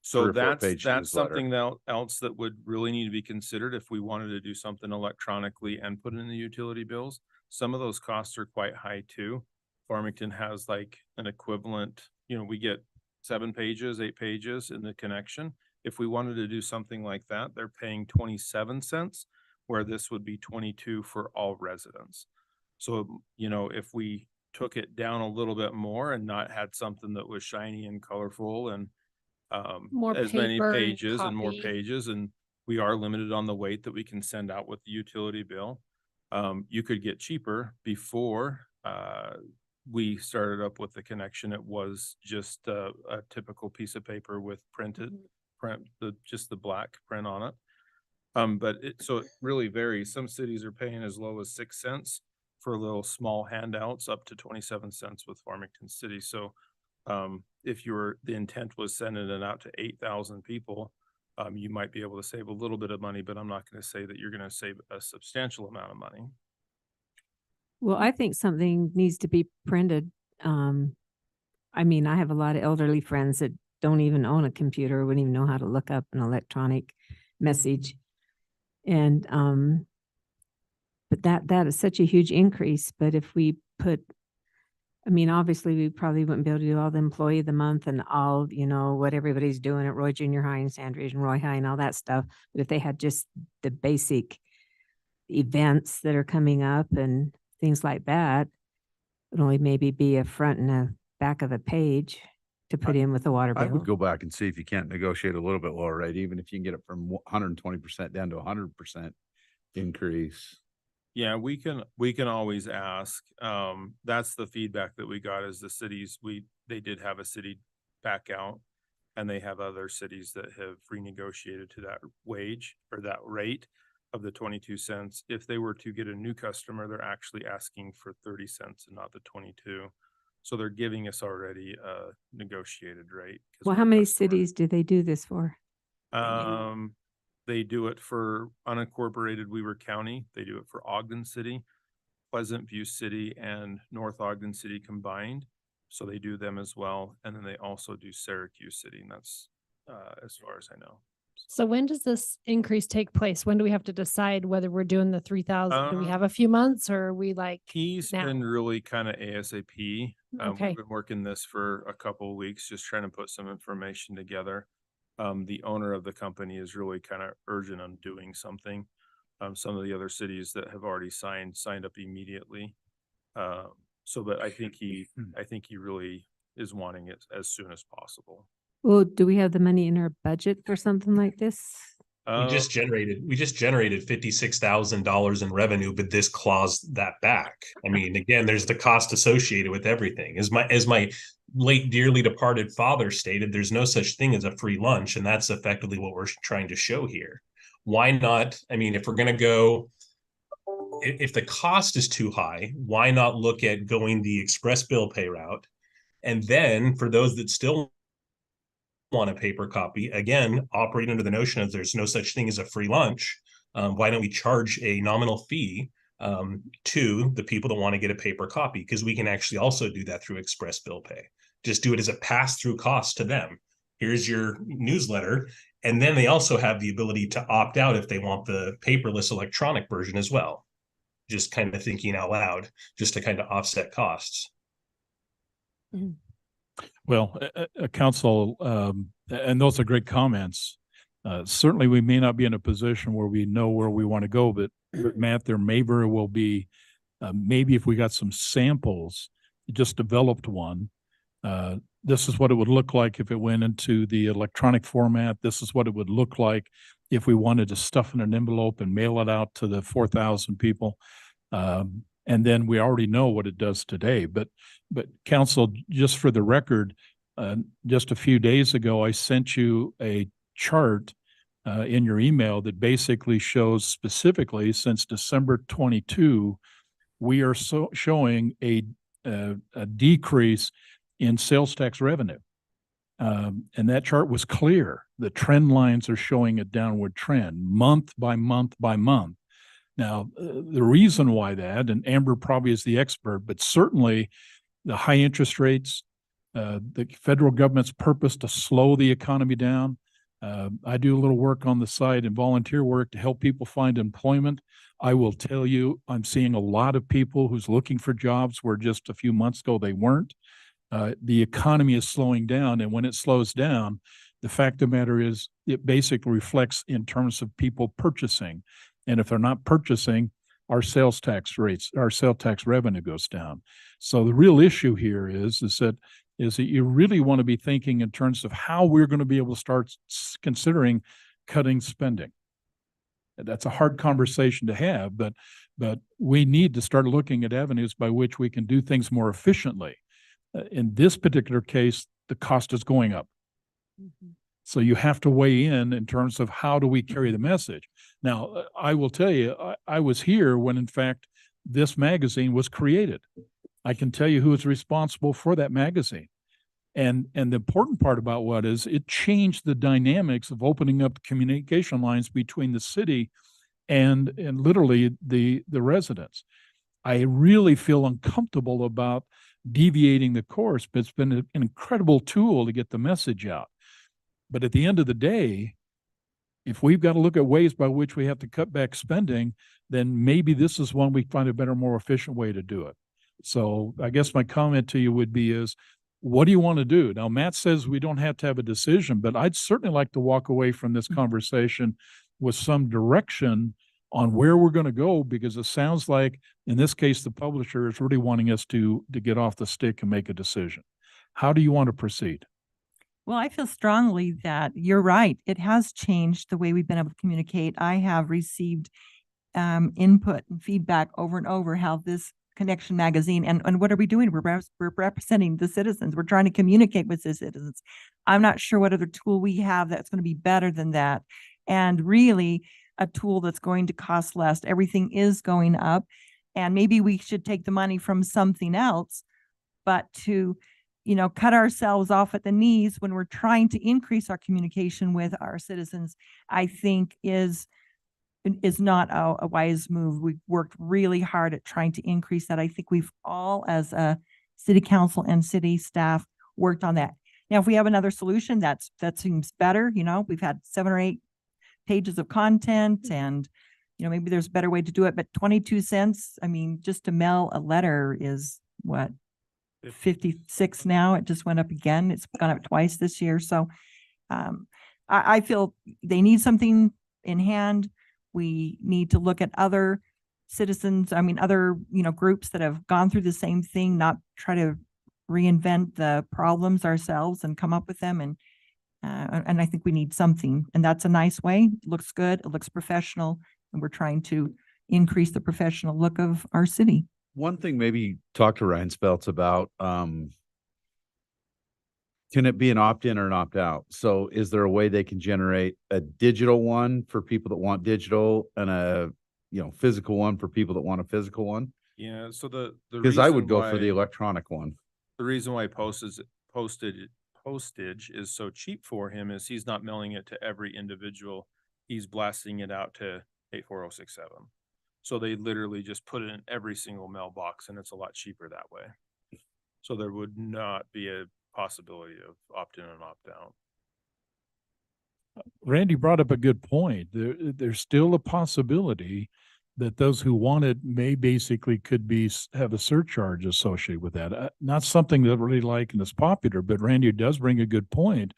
So 3 or 4 that's page newsletter. something else that would really need to be considered if we wanted to do something electronically and put it in the utility bills. Some of those costs are quite high too. Farmington has like an equivalent, we get 7 pages, 8 pages in the connection. If we wanted to do something like that, they're paying 27 cents, where this would be 22 for all residents. So, if we took it down a little bit more and not had something that was shiny and colorful and More as many paper and pages and more copy. pages, and we are limited on the weight that we can send out with the utility bill. You could get cheaper. Before we started up with the connection, it was just a typical piece of paper with just the black print on it. But so it really varies. Some cities are paying as low as 6 cents for little small handouts, up to 27 cents with Farmington City. So if the intent was sending it out to 8,000 people, you might be able to save a little bit of money, but I'm not going to say that you're going to save a substantial amount of money. Well, I think something needs to be printed. I mean, I have a lot of elderly friends that don't even own a computer, wouldn't even know how to look up an electronic message. And, but that is such a huge increase. But if we obviously we probably wouldn't be able to do all the employee of the month and all, what everybody's doing at Roy Junior High and Sandridge and Roy High and all that stuff. But if they had just the basic events that are coming up and things like that, it'd only maybe be a front and a back of a page to put in with the water I would bill. go back and see if you can't negotiate a little bit lower, right? Even if you can get it from 120% down to 100% increase. Yeah, we can always ask. That's the feedback that we got as the cities, they did have a city back out. And they have other cities that have renegotiated to that wage or that rate of the 22 cents. If they were to get a new customer, they're actually asking for 30 cents and not the 22. So they're giving us already a negotiated rate. 'cause Well, we're how a many customer. cities do they do this for? They do it for unincorporated Weaver County. They do it for Ogden City, Pleasant View City, and North Ogden City combined. So they do them as well. And then they also do Syracuse City, and that's as far as I know. So when does this increase take place? When do we have to decide whether we're doing the 3,000? Do we have a Um, few months or are we like, He's now? been really kind of ASAP. Okay. We've been working this for a couple of weeks, just trying to put some information together. The owner of the company is really kind of urgent on doing something. Some of the other cities that have already signed up immediately. But I think he really is wanting it as soon as possible. Well, do we have the money in our budget for something like this? We just generated $56,000 in revenue, but this claws that back. I mean, again, there's the cost associated with everything. As my late dearly departed father stated, there's no such thing as a free lunch, and that's effectively what we're trying to show here. Why not? I mean, if we're going to go, if the cost is too high, why not look at going the express bill pay route? And then for those that still want a paper copy, again, operate under the notion of there's no such thing as a free lunch. Why don't we charge a nominal fee to the people that want to get a paper copy? Because we can actually also do that through express bill pay. Just do it as a pass-through cost to them. Here's your newsletter. And then they also have the ability to opt out if they want the paperless electronic version as well. Just kind of thinking out loud, just to kind of offset costs. Well, council, and those are great comments. Certainly, we may not be in a position where we know where we want to go, but Matt, there may very well be, maybe if we got some samples, just developed one. This is what it would look like if it went into the electronic format. This is what it would look like if we wanted to stuff in an envelope and mail it out to the 4,000 people. And then we already know what it does today. But council, just for the record, just a few days ago, I sent you a chart in your email that basically shows specifically since December 22, we are showing a decrease in sales tax revenue. And that chart was clear. The trend lines are showing a downward trend month by month by month. Now, the reason why that, and Amber probably is the expert, but certainly the high interest rates, the federal government's purpose to slow the economy down. I do a little work on the side and volunteer work to help people find employment. I will tell you, I'm seeing a lot of people who's looking for jobs where just a few months ago they weren't. The economy is slowing down, and when it slows down, the fact of the matter is it basically reflects in terms of people purchasing. And if they're not purchasing, our sales tax rates, our sales tax revenue goes down. So the real issue here is that you really want to be thinking in terms of how we're going to be able to start considering cutting spending. That's a hard conversation to have, but we need to start looking at avenues by which we can do things more efficiently. In this particular case, the cost is going up. Mm-hmm. So you have to weigh in terms of how do we carry the message. Now, I will tell you, I was here when, in fact, this magazine was created. I can tell you who is responsible for that magazine. And the important part about what is it changed the dynamics of opening up communication lines between the city and literally the residents. I really feel uncomfortable about deviating the course, but it's been an incredible tool to get the message out. But at the end of the day, if we've got to look at ways by which we have to cut back spending, then maybe this is one we find a better, more efficient way to do it. So I guess my comment to you would be is, what do you want to do? Now, Matt says we don't have to have a decision, but I'd certainly like to walk away from this conversation with some direction on where we're going to go, because it sounds like, in this case, the publisher is really wanting us to get off the stick and make a decision. How do you want to proceed? Well, I feel strongly that you're right. It has changed the way we've been able to communicate. I have received input and feedback over and over how this Connection magazine. And what are we doing? We're representing the citizens. We're trying to communicate with the citizens. I'm not sure what other tool we have that's going to be better than that. And really a tool that's going to cost less. Everything is going up, and maybe we should take the money from something else, but to, cut ourselves off at the knees when we're trying to increase our communication with our citizens, I think is not a wise move. We've worked really hard at trying to increase that. I think we've all, as a city council and city staff, worked on that. Now, if we have another solution, that seems better. We've had 7 or 8 pages of content, and, maybe there's a better way to do it, but 22 cents, I mean, just to mail a letter is what? 56 now. It just went up again. It's gone up twice this year. So I feel they need something in hand. We need to look at other citizens, other, groups that have gone through the same thing, not try to reinvent the problems ourselves and come up with them. And I think we need something, and that's a nice way. It looks good. It looks professional, and we're trying to increase the professional look of our city. One thing maybe talk to Ryan Speltz about, can it be an opt-in or an opt-out? So is there a way they can generate a digital one for people that want digital and a, physical one for people that want a physical one? Yeah, so the Because I would reason go for why- the electronic one. The reason why postage is so cheap for him is he's not mailing it to every individual. He's blasting it out to 84067. So they literally just put it in every single mailbox, and it's a lot cheaper that way. So there would not be a possibility of opt-in and opt-out. Randy brought up a good point. There's still a possibility that those who want it may basically have a surcharge associated with that. Not something that I really like and is popular, but Randy does bring a good point.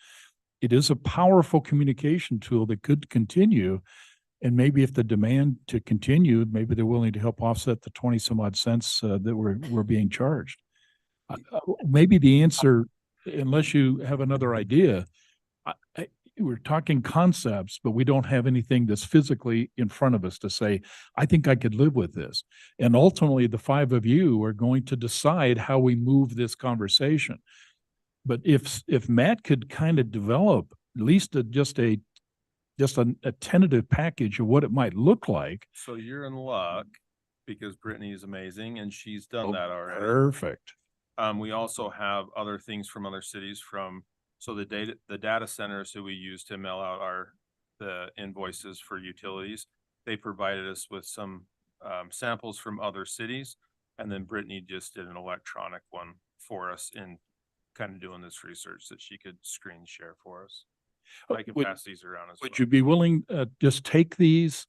It is a powerful communication tool that could continue. And maybe if the demand to continue, maybe they're willing to help offset the 20 some odd cents that we're being charged. Maybe the answer, unless you have another idea, we're talking concepts, but we don't have anything that's physically in front of us to say, I think I could live with this. And ultimately, the 5 of you are going to decide how we move this conversation. But if Matt could kind of develop at least just a tentative package of what it might look like. So you're in luck because Brittany is amazing and she's done that already. Perfect. We also have other things from other cities so the data centers who we use to mail out the invoices for utilities, they provided us with some samples from other cities. And then Brittany just did an electronic one for us in kind of doing this research that she could screen share for us. I can pass these around as well. Would you be willing just take these,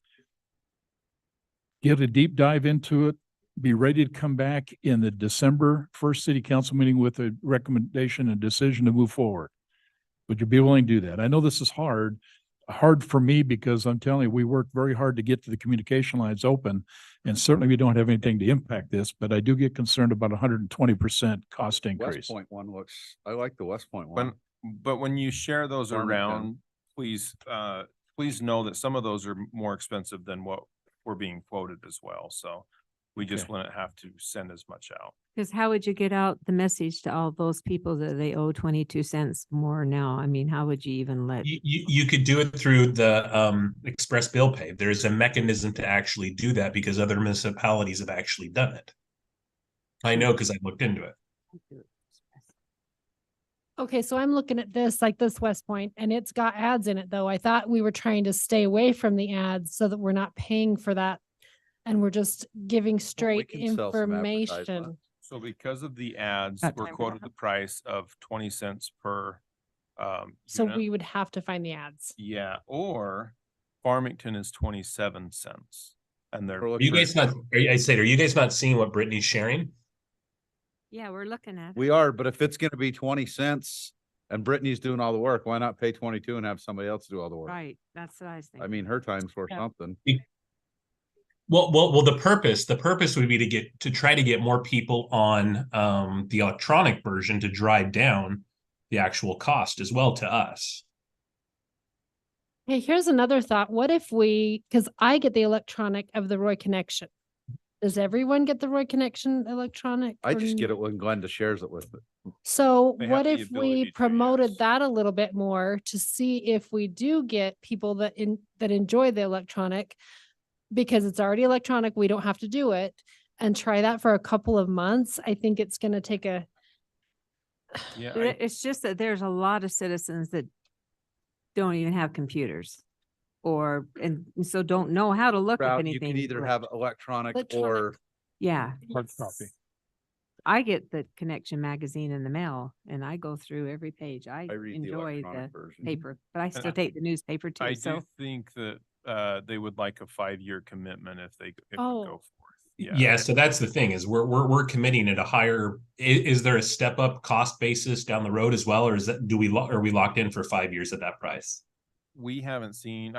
get a deep dive into it, be ready to come back in the December 1st city council meeting with a recommendation and decision to move forward? Would you be willing to do that? I know this is hard for me because I'm telling you, we worked very hard to get to the communication lines open, and certainly we don't have anything to impact this, but I do get concerned about 120% cost increase. West Point one I like the West Point one. But when you share those Farmington. around, please know that some of those are more expensive than what we're being quoted as well. So we just Okay. wouldn't have to send as much out. Because how would you get out the message to all those people that they owe 22 cents more now? I mean, how would you even let? You could do it through the express bill pay. There's a mechanism to actually do that because other municipalities have actually done it. I know because I looked into it. Okay, so I'm looking at this like this West Point, and it's got ads in it though. I thought we were trying to stay away from the ads so that we're not paying for that. And we're just giving straight can sell some advertisement. information. So because of the ads, Got we're time for quoted that. the price of 20 cents per So unit. we would have to find the ads. Yeah, or Farmington is 27 cents. And they're Are you guys not? Are you guys not seeing what Brittany's sharing? Yeah, we're looking at it. We are, but if it's gonna be 20 cents and Brittany's doing all the work, why not pay 22 and have somebody else do all the work? Right, that's what I was thinking. I mean, her time's worth Yeah. something. Well, the purpose would be to try to get more people on the electronic version to drive down the actual cost as well to us. Hey, here's another thought. What if because I get the electronic of the Roy Connection. Does everyone get the Roy Connection electronic? I or just n- get it when Glenda shares it with me. So They have what the if ability we to, promoted yes. that a little bit more to see if we do get people that enjoy the electronic? Because it's already electronic, we don't have to do it, and try that for a couple of months. I think it's gonna take a, Yeah, But it's just that there's a lot of citizens that don't even have computers and so don't know how to look at Route, you anything. can either have electronic or Electronic. Yeah, Hard copy. I get the Connection magazine in the mail and I go through every page. I I read the enjoy electronic the version. paper, but I still I- take the newspaper I too, do so. think that they would like a 5-year commitment if they Oh. go forth. Yeah, so that's the thing is we're committing at a higher, is there a step up cost basis down the road as well? Or is that, are we locked in for 5 years at that price? I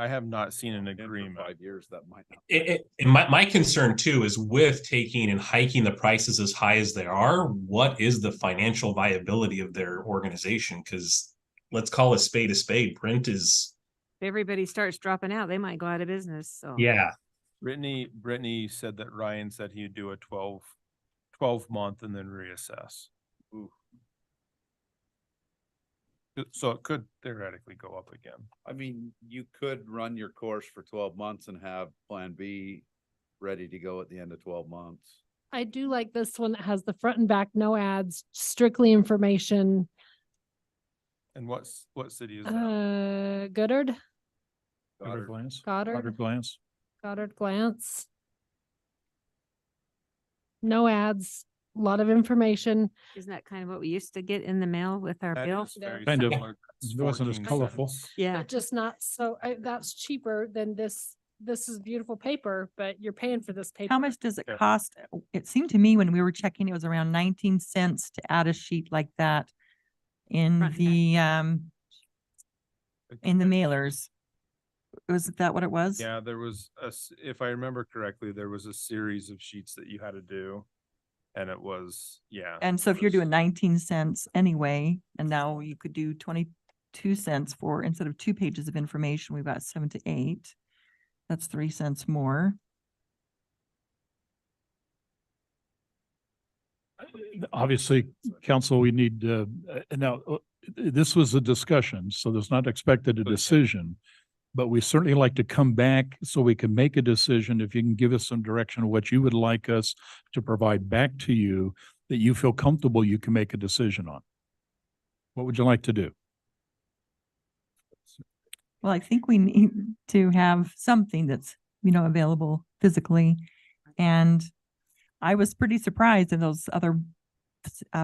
have not seen an In for agreement. 5 years, that might not. And my concern too is with taking and hiking the prices as high as they are, what is the financial viability of their organization? Because let's call a spade a spade. Print is, If everybody starts dropping out, they might go out of business, so. yeah. Brittany said that Ryan said he'd do a 12 month and then reassess. Ooh. So it could theoretically go up again. I mean, you could run your course for 12 months and have Plan B ready to go at the end of 12 months. I do like this one that has the front and back, no ads, strictly information. And what city is that? Goddard, Goddard glance. Goddard, Goddard glance. Goddard Glance. No ads, a lot of information. Isn't that kind of what we used to get in the mail with our That bill? is very Kind of. similar. It's It wasn't as 14 colorful. cents. Yeah, But just not so, that's cheaper than this. This is beautiful paper, but you're paying for this paper. How much does it Yeah. cost? It seemed to me when we were checking, it was around 19 cents to add a sheet like that in Front and back. in the mailers. Was that what it was? Yeah, there was if I remember correctly, there was a series of sheets that you had to do. And it was, yeah. And so it if you're was- doing 19 cents anyway, and now you could do 22 cents for, instead of 2 pages of information, we've got 7 to 8. That's 3 cents more. Obviously, council, we need, now, this was a discussion, so there's not expected a decision. But we certainly like to come back so we can make a decision. If you can give us some direction of what you would like us to provide back to you, that you feel comfortable you can make a decision on. What would you like to do? Well, I think we need to have something that's, available physically. And I was pretty surprised in those other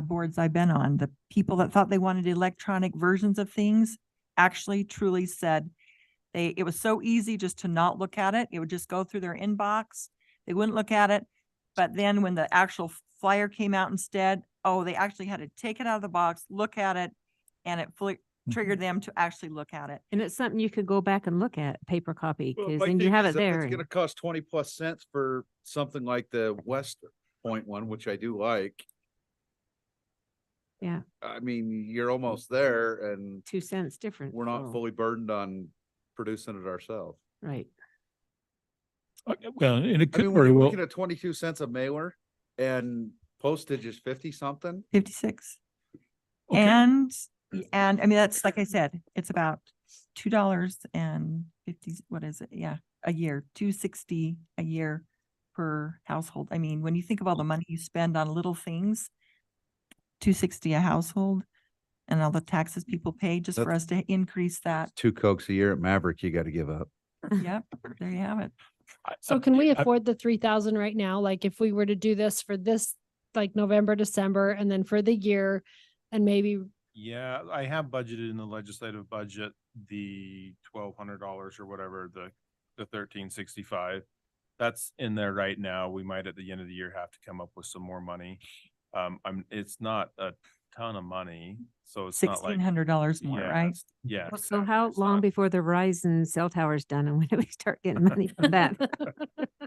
boards I've been on, the people that thought they wanted electronic versions of things actually truly said it was so easy just to not look at it. It would just go through their inbox. They wouldn't look at it. But then when the actual flyer came out instead, they actually had to take it out of the box, look at it, and it fully triggered them to actually look at it. and it's something you could go back and look at, paper copy, Well, because my then you thing have is it that there. It's gonna cost 20+ cents for something like the West Point one, which I do like. Yeah. I mean, you're almost there and 2 cents different. we're not so, fully burdened on producing it ourselves. Right. Well, and it I could mean, when very you're well, looking at 22 cents a mailer and postage is 50 something. 56. Okay. And I mean, that's, like I said, it's about $2.50, what is it? Yeah, a year, $2.60 a year per household. I mean, when you think of all the money you spend on little things, $2.60 a household and all the taxes people pay just for us to increase that. 2 Cokes a year at Maverick, you got to give up. Yep, there you have it. So can we afford the 3,000 right now? Like if we were to do this for this, like November, December, and then for the year and maybe, Yeah, I have budgeted in the legislative budget, the $1,200 or whatever, the 1365. That's in there right now. We might at the end of the year have to come up with some more money. It's not a ton of money, so it's not like. $1,600 more, Yeah, right? it's- Yeah. Well, So exactly. how It's long not- before the Verizon cell tower's done and when do we start getting money from that?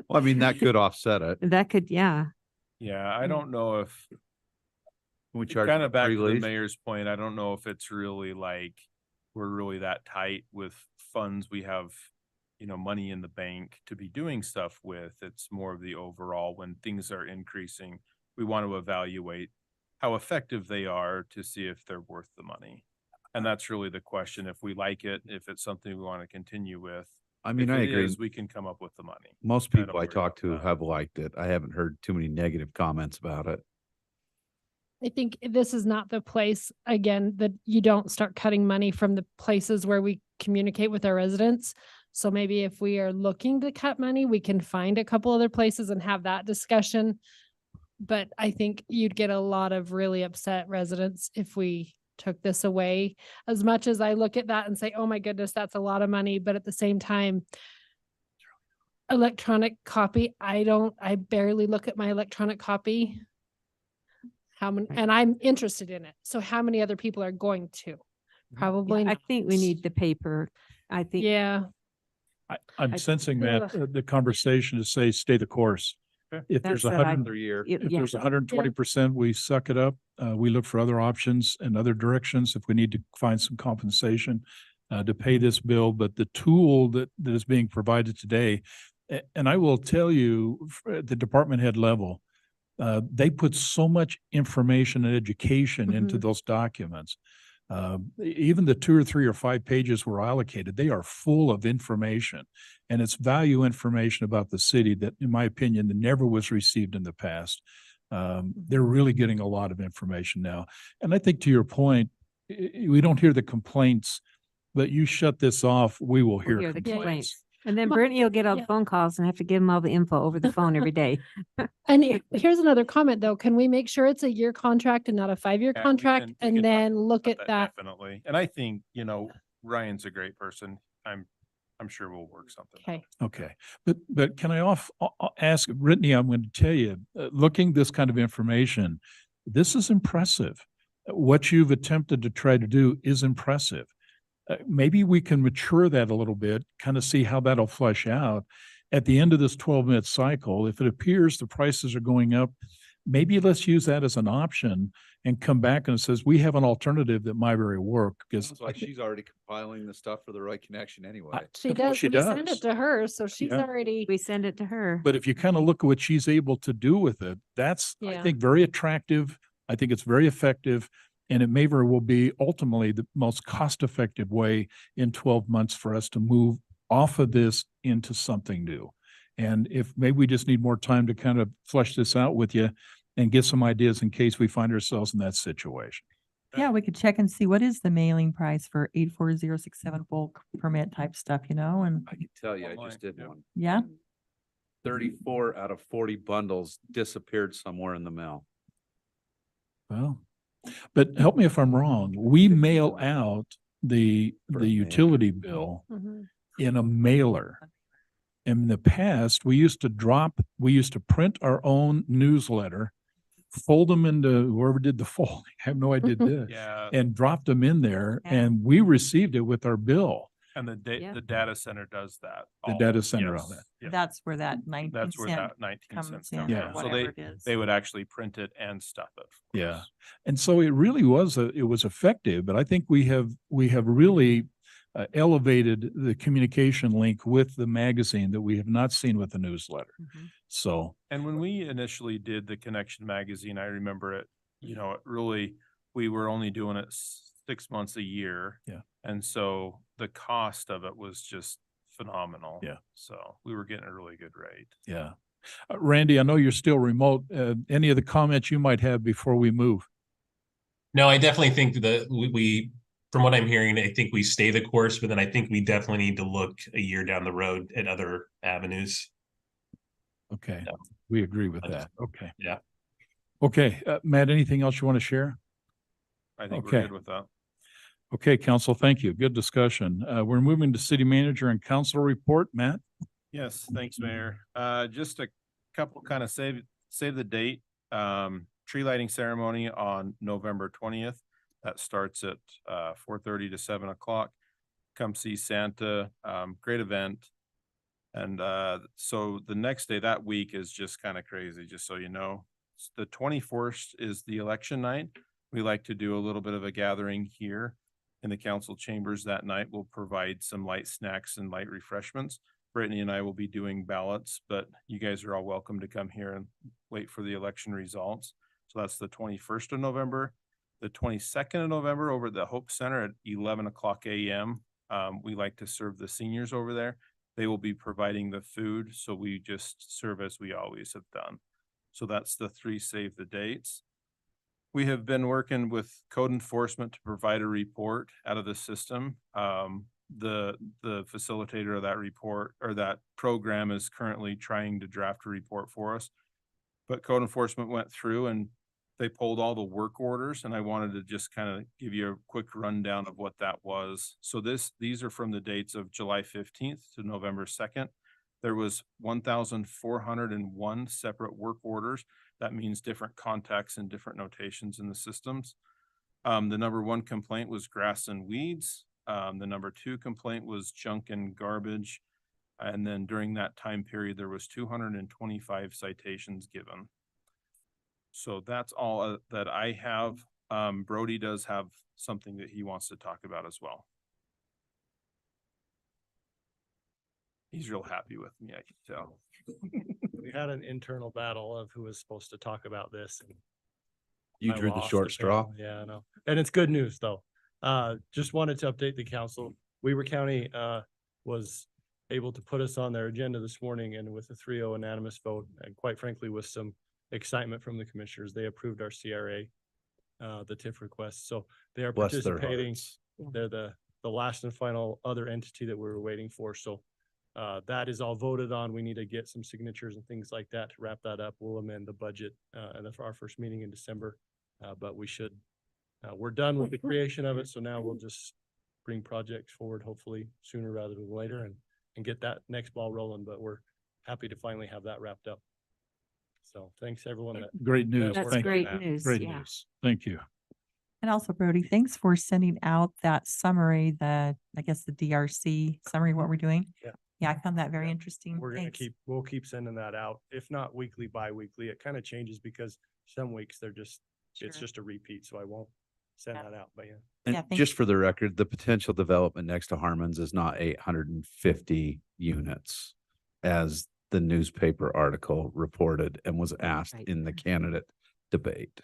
Well, I mean, that could offset it. That could, yeah. Yeah, I don't know if, We charge kind them of back free to the lease. mayor's point, I don't know if it's really like, we're really that tight with funds. We have money in the bank to be doing stuff with. It's more of the overall, when things are increasing, we want to evaluate how effective they are to see if they're worth the money. And that's really the question. If we like it, if it's something we want to continue with. I mean, If I it agree. is, we can come up with the money. Most I don't people I worry talk to about that. have liked it. I haven't heard too many negative comments about it. I think this is not the place, again, that you don't start cutting money from the places where we communicate with our residents. So maybe if we are looking to cut money, we can find a couple other places and have that discussion. But I think you'd get a lot of really upset residents if we took this away. As much as I look at that and say, oh my goodness, that's a lot of money. But at the same time, electronic copy, I barely look at my electronic copy. How many, and I'm interested in it. So how many other people are going to? Probably I not. think we need the paper. I think. Yeah, I'm I- sensing that Ugh. the conversation is say, stay the course. Okay. If there's That's a what I- hundred, Year. y- if yeah. there's 120%, we suck it up. We look for other options and other directions if we need to find some compensation to pay this bill. But the tool that is being provided today, and I will tell you, at the department head level, they put so much information and education into Mhm. those documents. Even the 2 or 3 or 5 pages were allocated. They are full of information, and it's value information about the city that, in my opinion, that never was received in the past. They're really getting a lot of information now. And I think, to your point, we don't hear the complaints, but you shut this off, we will hear Hear the complaints. complaints. And then My- Brittany will get all the yeah. phone calls and have to give them all the info over the phone every day. and here's another comment though. Can we make sure it's a year contract and not a 5-year Yeah, we contract? can And talk then look about at that. Definitely. And I think, Ryan's a great person. I'm sure we'll work something. out. Okay. Okay, but can I ask Brittany, I'm going to tell you, looking this kind of information, this is impressive. What you've attempted to try to do is impressive. Maybe we can mature that a little bit, kind of see how that'll flesh out. At the end of this 12-minute cycle, if it appears the prices are going up, maybe let's use that as an option and come back and it says, we have an alternative that might very work. Because Sounds like she's already compiling the stuff for the right connection anyway. She Well, does. she We send does. it to her. So she's Yeah. already, We send it to her. But if you kind of look at what she's able to do with it, that's, I Yeah. think, very attractive. I think it's very effective. And it may very well be ultimately the most cost-effective way in 12 months for us to move off of this into something new. And if maybe we just need more time to kind of flesh this out with you and get some ideas in case we find ourselves in that situation. Yeah, we could check and see what is the mailing price for 84067 bulk permit type stuff, and I can tell you, I Online, just did yeah. one. yeah. 34 out of 40 bundles disappeared somewhere in the mail. Well, but help me if I'm wrong. We mail out the For a mail. utility bill Mhm. in a mailer. In the past, we used to print our own newsletter, fold them into whoever did the folding. I have no idea did, Yeah. and dropped them in there, Yeah. and we received it with our bill. And Yeah. the data center does that. The all- data center on yes, that. yes. That's where that 19 That's where cent that 19 comes cents in comes or Yeah. from. So whatever it is. they would actually print it and stuff it. of Yeah. course. And so it really it was effective, but I think we have really elevated the communication link with the magazine that we have not seen with the newsletter. Mhm. So, And when we initially did the Connection magazine, I remember it, it really, we were only doing it 6 months a year. Yeah. And so the cost of it was just phenomenal. Yeah. So we were getting a really good rate. yeah. Randy, I know you're still remote. Any of the comments you might have before we move? No, I definitely think that we from what I'm hearing, I think we stay the course, but then I think we definitely need to look a year down the road at other avenues. Okay, Yeah. we agree with I just- that. Okay. yeah. Okay, Matt, anything else you want to share? I think Okay. we're good with that. Okay, council, thank you. Good discussion. We're moving to city manager and council report. Matt? Yes, thanks, Mayor. Just a couple kind of save the date. Tree lighting ceremony on November 20th. That starts at 4:30 to 7 o'clock. Come see Santa. Great event. And so the next day that week is just kind of crazy, just so you know. The 21st is the election night. We like to do a little bit of a gathering here. in the council chambers that night. We'll provide some light snacks and light refreshments. Brittany and I will be doing ballots, but you guys are all welcome to come here and wait for the election results. So that's the 21st of November. The 22nd of November over at the Hope Center at 11 o'clock a.m. We like to serve the seniors over there. They will be providing the food, so we just serve as we always have done. So that's the 3 save the dates. We have been working with code enforcement to provide a report out of the system. The facilitator of that report or that program is currently trying to draft a report for us. But code enforcement went through and they pulled all the work orders, and I wanted to just kind of give you a quick rundown of what that was. So these are from the dates of July 15th to November 2nd. There was 1,401 separate work orders. That means different contacts and different notations in the systems. The number 1 complaint was grass and weeds. The number 2 complaint was junk and garbage. And then during that time period, there was 225 citations given. So that's all that I have. Brody does have something that he wants to talk about as well. He's real happy with me, I can tell. We had an internal battle of who was supposed to talk about this. And You I drew the lost short straw. battle. Yeah, I know. And it's good news though. Just wanted to update the council. Weaver County was able to put us on their agenda this morning, and with a 3-0 unanimous vote, and quite frankly, with some excitement from the commissioners, they approved our CRA, the TIF request. So they are Bless their participating. hearts. They're the last and final other entity that we were waiting for. So that is all voted on. We need to get some signatures and things like that to wrap that up. We'll amend the budget and that's our first meeting in December. But we should, we're done with the creation of it. So now we'll just bring projects forward, hopefully sooner rather than later, and get that next ball rolling. But we're happy to finally have that wrapped up. So thanks everyone. Great news. That's Thank you. great news. Great Yeah. news. Thank you. And also Brody, thanks for sending out that summary, I guess the DRC summary, of what we're doing. Yeah. Yeah, I found that very interesting. We're gonna Thanks. we'll keep sending that out. If not weekly, bi-weekly. It kind of changes because some weeks they're just, it's Sure. just a repeat. So I won't send Yeah. that out, but yeah. And Yeah, thank just for the record, the potential development next to Harmon's is not 850 units, as the newspaper article reported and was asked Right. in the candidate debate.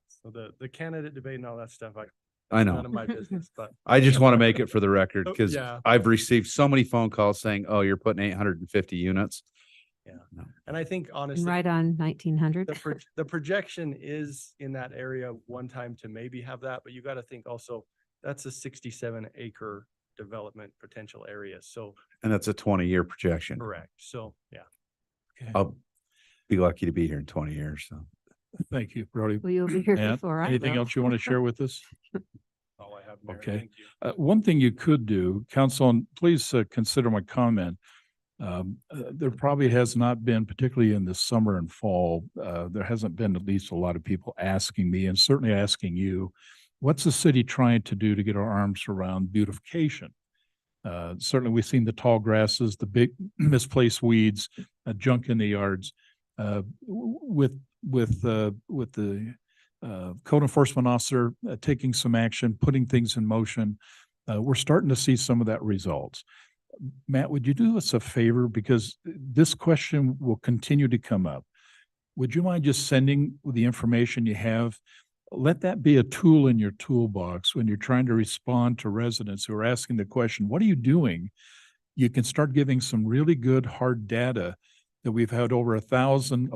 So the candidate debate and all that stuff, I none know. of my business, but I just want to make it for the record Oh, because yeah. I've received so many phone calls saying, oh, you're putting 850 units. and I think And honestly, right on 1900. the projection is in that area one time to maybe have that, but you got to think also that's a 67-acre development potential area. So And that's a 20-year projection. correct. So yeah. I'll be lucky to be here in 20 years. So Thank you, Brody. Well, you'll be here Matt, before I anything will. else you want to share with us? All I have, Mayor. Okay. Thank you. One thing you could do, council, and please consider my comment. There probably has not been, particularly in the summer and fall, there hasn't been at least a lot of people asking me and certainly asking you, what's the city trying to do to get our arms around beautification? Certainly we've seen the tall grasses, the big misplaced weeds, junk in the yards. With the code enforcement officer taking some action, putting things in motion, we're starting to see some of that results. Matt, would you do us a favor? Because this question will continue to come up. Would you mind just sending the information you have? Let that be a tool in your toolbox when you're trying to respond to residents who are asking the question, what are you doing? You can start giving some really good hard data that we've had over 1,000,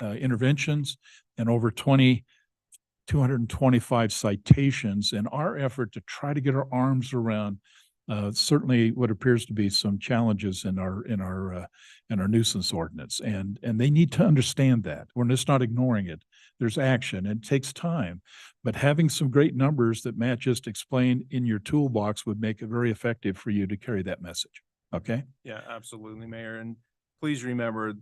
interventions and over 225 citations in our effort to try to get our arms around certainly what appears to be some challenges in our nuisance ordinance. And they need to understand that. We're just not ignoring it. There's action. It takes time. But having some great numbers that Matt just explained in your toolbox would make it very effective for you to carry that message. Okay? Yeah, absolutely, Mayor. And please remember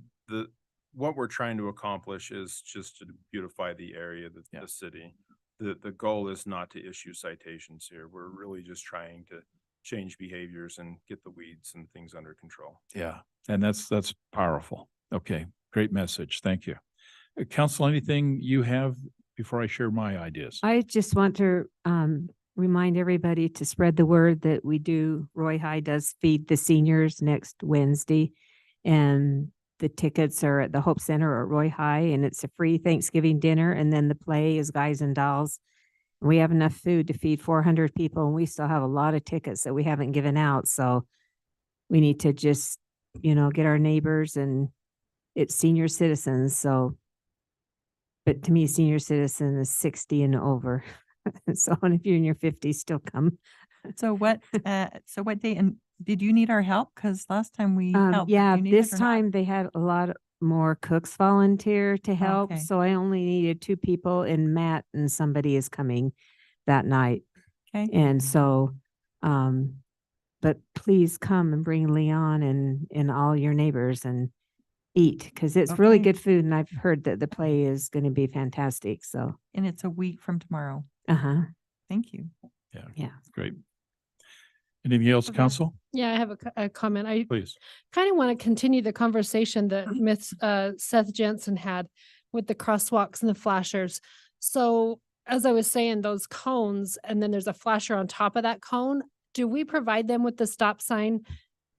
what we're trying to accomplish is just to beautify the area, the city. The goal is not to issue citations here. We're really just trying to change behaviors and get the weeds and things under control. Yeah. And that's powerful. Okay. Great message. Thank you. Council, anything you have before I share my ideas? I just want to remind everybody to spread the word that Roy High does feed the seniors next Wednesday. And the tickets are at the Hope Center or Roy High, and it's a free Thanksgiving dinner. And then the play is Guys and Dolls. We have enough food to feed 400 people, and we still have a lot of tickets that we haven't given out. So we need to just, get our neighbors, and it's senior citizens. So, but to me, senior citizen is 60 and over. So if you're in your 50s, still come. So what day, and did you need our help? Because last time we helped. Yeah, you need it this or not? time they had a lot more cooks volunteer to help. Okay. So I only needed 2 people, and Matt and somebody is coming that night. Okay. And so, but please come and bring Leon and all your neighbors and eat, because it's really Okay. good food. And I've heard that the play is going to be fantastic. So, And it's a week from tomorrow. uh-huh. Thank you. Yeah. Great. Anything else, Okay. council? Yeah, I have a comment. I Please. kind of want to continue the conversation that Seth Jensen had with the crosswalks and the flashers. So as I was saying, those cones, and then there's a flasher on top of that cone. Do we provide them with the stop sign?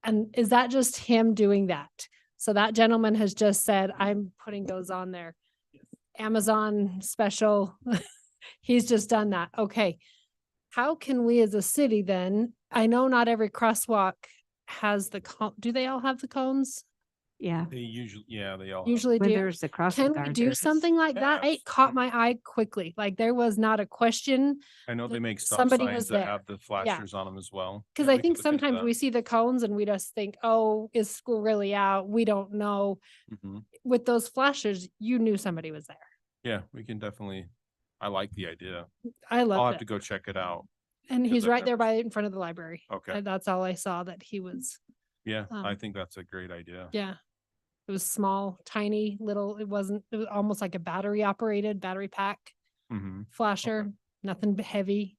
And is that just him doing that? So that gentleman has just said, I'm putting those on there. Amazon special. He's just done that. Okay. How can we as a city then, I know not every crosswalk has do they all have the cones? Yeah. They they all. have- Usually When do. there's a crossing Can we guard, do there's- something like that? Yes. It caught my eye quickly. Like there was not a question. I know they make stop somebody signs was that there. have the flashers on them as well. Cause Yeah, I we can think look into sometimes that. we see the cones and we just think, oh, is school really out? We don't know. Mhm. With those flashers, you knew somebody was there. Yeah, we can definitely, I like the idea. I I'll love have to it. go check it out. And 'cause he's I've right there never by in front of the library. Okay. That's all I saw that he was. Yeah, I Um, think that's a great idea. Yeah. It was small, tiny, little, it was almost like a battery pack Hmm. flasher, nothing heavy.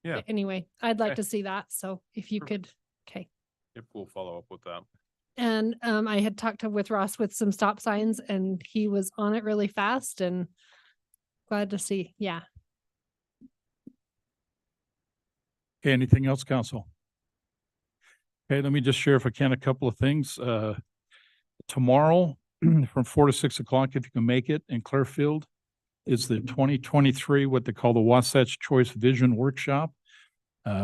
Yeah. Anyway, I'd like Okay. to see that. So if you Perfect. could, okay. Yep, we'll follow up with that. And I had talked with Ross with some stop signs, and he was on it really fast, and glad to see. Yeah. Okay, anything else, council? Okay, let me just share if I can a couple of things. Tomorrow from 4 to 6 o'clock, if you can make it in Clearfield, is the 2023, what they call the Wasatch Choice Vision Workshop.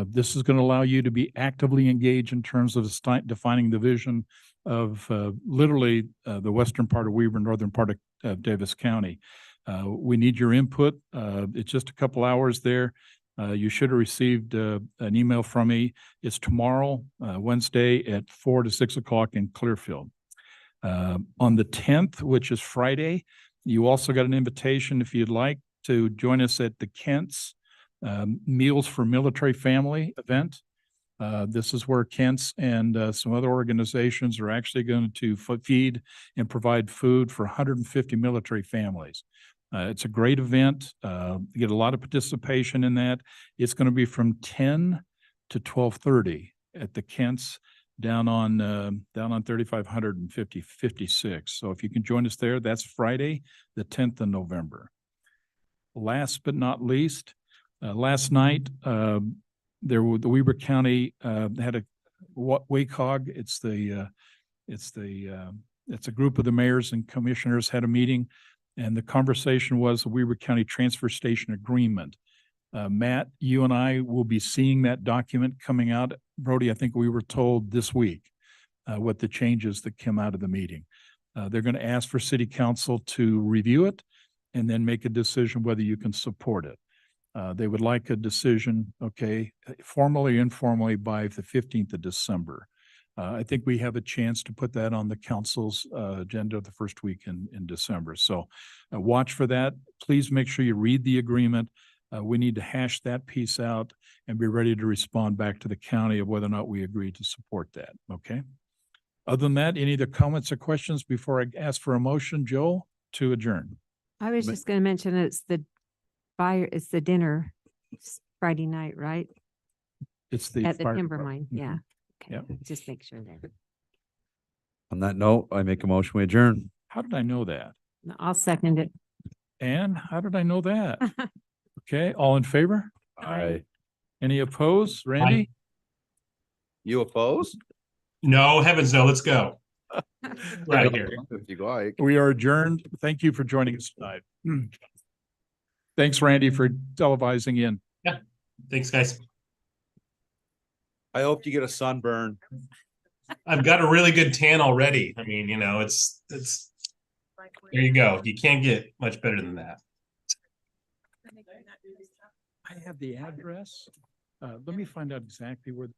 This is going to allow you to be actively engaged in terms of defining the vision of literally the western part of Weber, northern part of Davis County. We need your input. It's just a couple hours there. You should have received an email from me. It's tomorrow, Wednesday at 4 to 6 o'clock in Clearfield. On the 10th, which is Friday, you also got an invitation if you'd like to join us at the Kent's Meals for Military Family event. This is where Kent's and some other organizations are actually going to feed and provide food for 150 military families. It's a great event. You get a lot of participation in that. It's going to be from 10 to 12:30 at the Kent's down on 3500 and 56. So if you can join us there, that's Friday, the 10th of November. Last but not least, last night, the Weber County had a WACOG. It's a group of the mayors and commissioners had a meeting, and the conversation was the Weber County Transfer Station Agreement. Matt, you and I will be seeing that document coming out. Brody, I think we were told this week what the changes that came out of the meeting. They're going to ask for city council to review it and then make a decision whether you can support it. They would like a decision, formally, informally by the 15th of December. I think we have a chance to put that on the council's agenda the first week in December. So watch for that. Please make sure you read the agreement. We need to hash that piece out and be ready to respond back to the county of whether or not we agree to support that. Okay. Other than that, any other comments or questions before I ask for a motion, Joel, to adjourn? I was just going to mention it's the dinner Friday night, right? It's the At the fire timber department. mine. Mhm. Yeah. Okay. Yep. Just make sure that. On that note, I make a motion, we adjourn. How did I know that? I'll second it. And how did I know that? Okay, all in favor? Aye. Any opposed? Randy? You opposed? No, heavens no, let's go. Right here. If you like. We are adjourned. Thank you for joining us tonight. Thanks, Randy, for televising in. Thanks, guys. I hope you get a sunburn. I've got a really good tan already. I mean, you know, it's there you go. You can't get much better than that. I have the address. Let me find out exactly where.